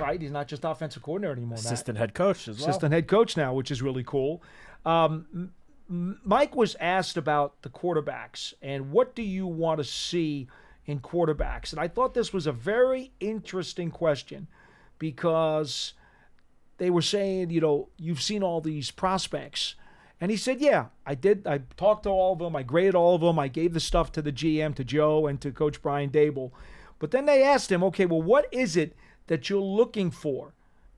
right? He's not just offensive coordinator anymore. Assistant head coach as well. Assistant head coach now, which is really cool. Mike was asked about the quarterbacks and what do you want to see in quarterbacks? And I thought this was a very interesting question because they were saying, you've seen all these prospects. And he said, yeah, I did. I talked to all of them. I graded all of them. I gave the stuff to the GM, to Joe, and to Coach Brian Dable. But then they asked him, okay, well, what is it that you're looking for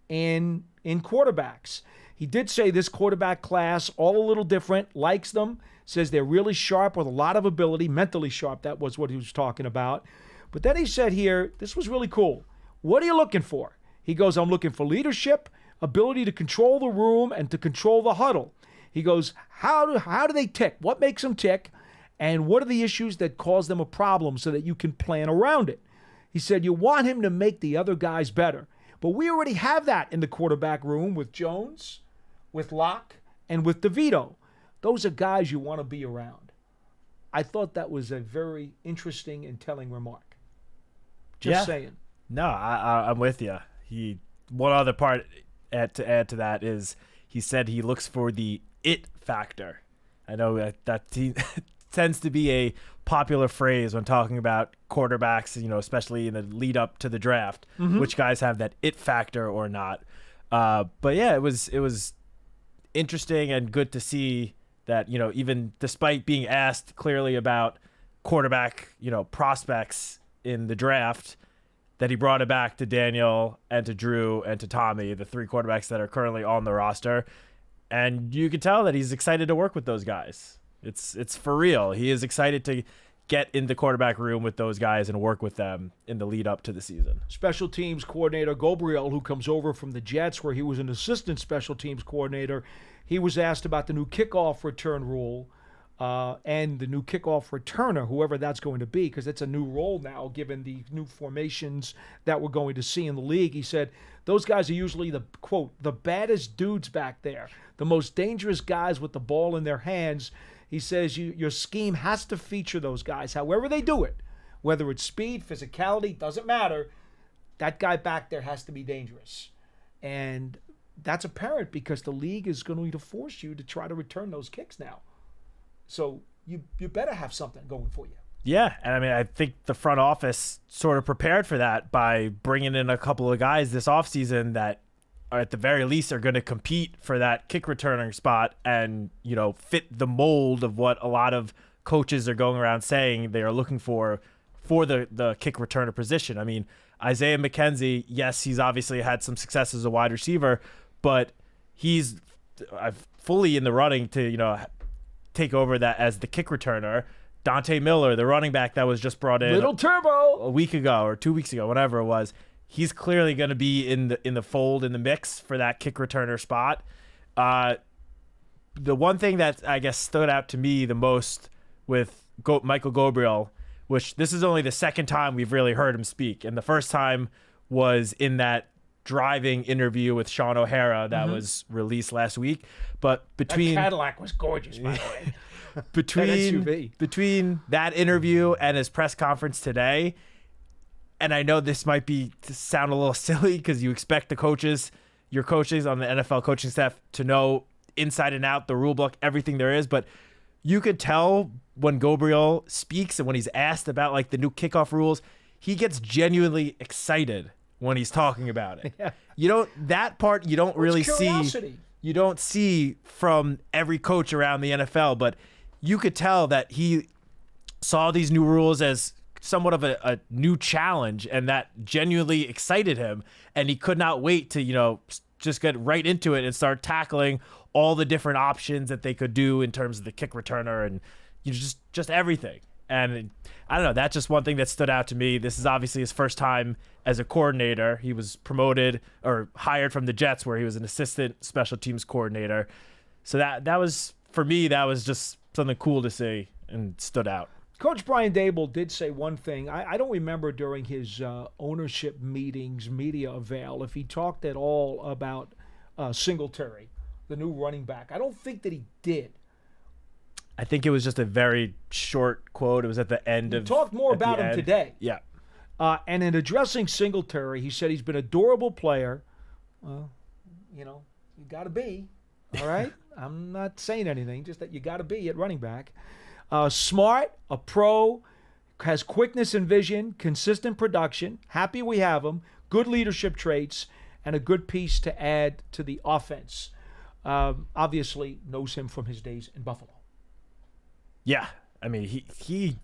in quarterbacks? He did say this quarterback class, all a little different, likes them, says they're really sharp with a lot of ability, mentally sharp. That was what he was talking about. But then he said here, this was really cool. What are you looking for? He goes, I'm looking for leadership, ability to control the room, and to control the huddle. He goes, how do they tick? What makes them tick? And what are the issues that cause them a problem so that you can plan around it? He said, you want him to make the other guys better. But we already have that in the quarterback room with Jones, with Locke, and with DeVito. Those are guys you want to be around. I thought that was a very interesting and telling remark. Just saying. No, I'm with you. One other part to add to that is he said he looks for the it factor. I know that tends to be a popular phrase when talking about quarterbacks, especially in the lead up to the draft, which guys have that it factor or not. But yeah, it was interesting and good to see that, even despite being asked clearly about quarterback, prospects in the draft, that he brought it back to Daniel and to Drew and to Tommy, the three quarterbacks that are currently on the roster. And you can tell that he's excited to work with those guys. It's for real. He is excited to get in the quarterback room with those guys and work with them in the lead up to the season. Special teams coordinator Gabriel, who comes over from the Jets, where he was an assistant special teams coordinator, he was asked about the new kickoff return rule and the new kickoff returner, whoever that's going to be, because it's a new role now given the new formations that we're going to see in the league. He said those guys are usually the, quote, the baddest dudes back there, the most dangerous guys with the ball in their hands. He says your scheme has to feature those guys, however they do it, whether it's speed, physicality, doesn't matter. That guy back there has to be dangerous. And that's apparent because the league is going to force you to try to return those kicks now. So you better have something going for you. Yeah, and I think the front office sort of prepared for that by bringing in a couple of guys this offseason that are at the very least are going to compete for that kick returning spot and, fit the mold of what a lot of coaches are going around saying they are looking for the kick returner position. I mean, Isaiah McKenzie, yes, he's obviously had some success as a wide receiver, but he's fully in the running to, take over that as the kick returner. Dante Miller, the running back that was just brought in Little Turbo a week ago or 2 weeks ago, whatever it was, he's clearly going to be in the fold, in the mix for that kick returner spot. The one thing that I guess stood out to me the most with Michael Gabriel, which this is only the second time we've really heard him speak, and the first time was in that driving interview with Sean O'Hara that was released last week. But between that Cadillac was gorgeous, by the way. between that interview and his press conference today, and I know this might sound a little silly because you expect your coaches on the NFL coaching staff to know inside and out the rule book, everything there is, but you could tell when Gabriel speaks and when he's asked about like the new kickoff rules, he gets genuinely excited when he's talking about it. Yeah. That part you don't really see. You don't see from every coach around the NFL, but you could tell that he saw these new rules as somewhat of a new challenge, and that genuinely excited him, and he could not wait to, just get right into it and start tackling all the different options that they could do in terms of the kick returner and just everything. And I don't know, that's just one thing that stood out to me. This is obviously his first time as a coordinator. He was promoted or hired from the Jets, where he was an assistant special teams coordinator. So that was, for me, that was just something cool to see and stood out. Coach Brian Daboll did say one thing. I don't remember during his ownership meetings, media avail, if he talked at all about Singletary, the new running back. I don't think that he did. I think it was just a very short quote. It was at the end of. He talked more about him today. Yeah. And in addressing Singletary, he said he's been a durable player. Well, you got to be. All right? I'm not saying anything, just that you got to be at running back. Smart, a pro, has quickness and vision, consistent production. Happy we have him. Good leadership traits, and a good piece to add to the offense. Obviously knows him from his days in Buffalo. Yeah, I mean, he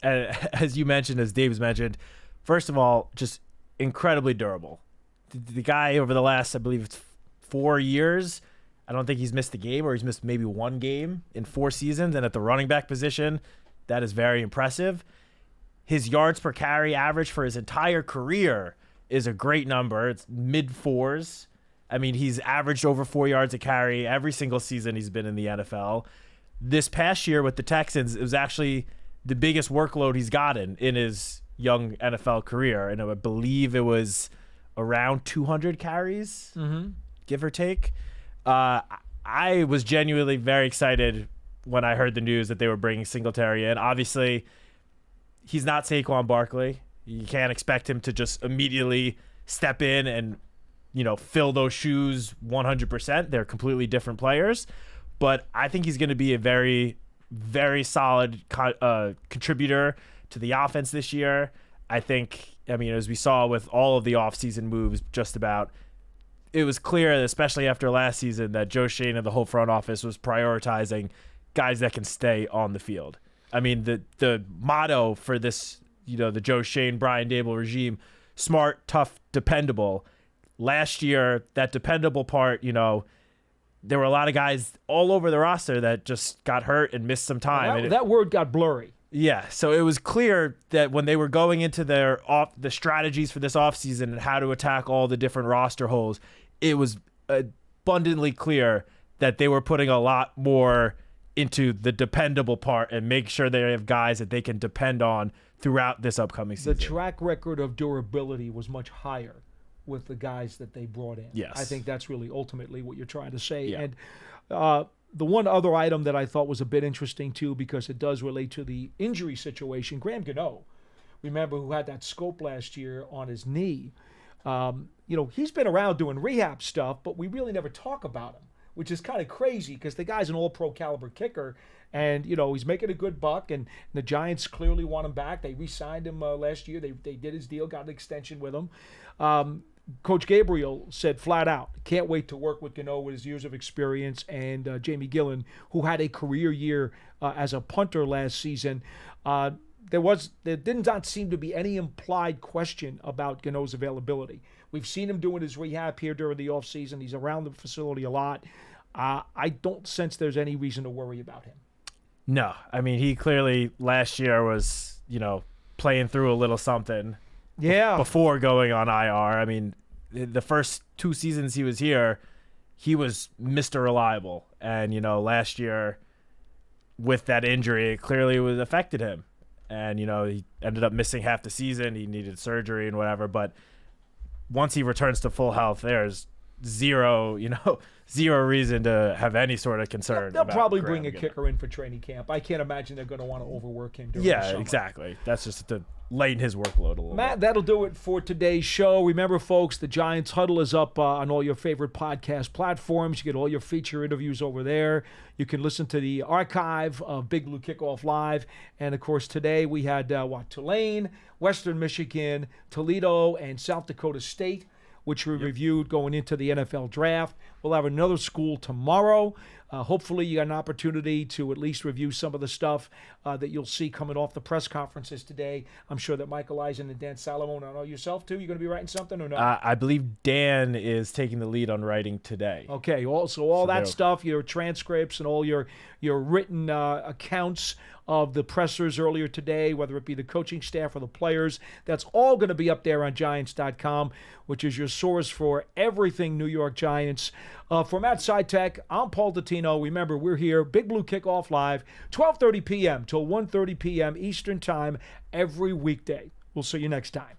as you mentioned, as Dave's mentioned, first of all, just incredibly durable. The guy over the last, I believe it's 4 years, I don't think he's missed a game, or he's missed maybe one game in 4 seasons. And at the running back position, that is very impressive. His yards per carry average for his entire career is a great number. It's mid-4s. I mean, he's averaged over 4 yards a carry every single season he's been in the NFL. This past year with the Texans, it was actually the biggest workload he's gotten in his young NFL career. And I believe it was around 200 carries, give or take. I was genuinely very excited when I heard the news that they were bringing Singletary in. Obviously, he's not Saquon Barkley. You can't expect him to just immediately step in and, fill those shoes 100%. They're completely different players. But I think he's going to be a very, very solid contributor to the offense this year. I think, as we saw with all of the offseason moves, just about, it was clear, especially after last season, that Joe Schoen and the whole front office was prioritizing guys that can stay on the field. I mean, the motto for this, the Joe Schoen, Brian Daboll regime, smart, tough, dependable. Last year, that dependable part, there were a lot of guys all over the roster that just got hurt and missed some time. That word got blurry. Yeah, so it was clear that when they were going into the strategies for this offseason and how to attack all the different roster holes, it was abundantly clear that they were putting a lot more into the dependable part and make sure they have guys that they can depend on throughout this upcoming season. The track record of durability was much higher with the guys that they brought in. Yes. I think that's really ultimately what you're trying to say. Yeah. And the one other item that I thought was a bit interesting, too, because it does relate to the injury situation, Graham Gano, remember, who had that scope last year on his knee. He's been around doing rehab stuff, but we really never talk about him, which is kind of crazy because the guy's an all-pro caliber kicker, and, he's making a good buck, and the Giants clearly want him back. They re-signed him last year. They did his deal, got an extension with him. Coach Gabriel said flat out, can't wait to work with Gano with his years of experience, and Jamie Gillen, who had a career year as a punter last season. There did not seem to be any implied question about Gano's availability. We've seen him doing his rehab here during the offseason. He's around the facility a lot. I don't sense there's any reason to worry about him. No, he clearly last year was, playing through a little something. Yeah. Before going on IR. The first 2 seasons he was here, he was Mr. Reliable. And, last year with that injury, it clearly affected him. And, he ended up missing half the season. He needed surgery and whatever. But once he returns to full health, there's zero reason to have any sort of concern. They'll about probably Graham bring a again. kicker in for training camp. I can't imagine they're going to want to overwork him during the Yeah, summer. exactly. That's just to lighten his workload a little Matt, bit. that'll do it for today's show. Remember, folks, the Giants Huddle is up on all your favorite podcast platforms. You get all your feature interviews over there. You can listen to the archive of Big Blue Kickoff Live. And, of course, today we had, Tulane, Western Michigan, Toledo, and South Dakota State, which we reviewed going into the NFL draft. We'll have another school tomorrow. Hopefully you got an opportunity to at least review some of the stuff that you'll see coming off the press conferences today. I'm sure that Michael Eisen and Dan Salomon, I know yourself too, you're going to be writing something or not? I believe Dan is taking the lead on writing today. Okay, so all that they'll- stuff, your transcripts and all your written accounts of the pressers earlier today, whether it be the coaching staff or the players, that's all going to be up there on Giants.com, which is your source for everything New York Giants. For Matt Citak, I'm Paul Dottino. Remember, we're here, Big Blue Kickoff Live, 12:30 p.m. till 1:30 p.m. Eastern Time every weekday. We'll see you next time.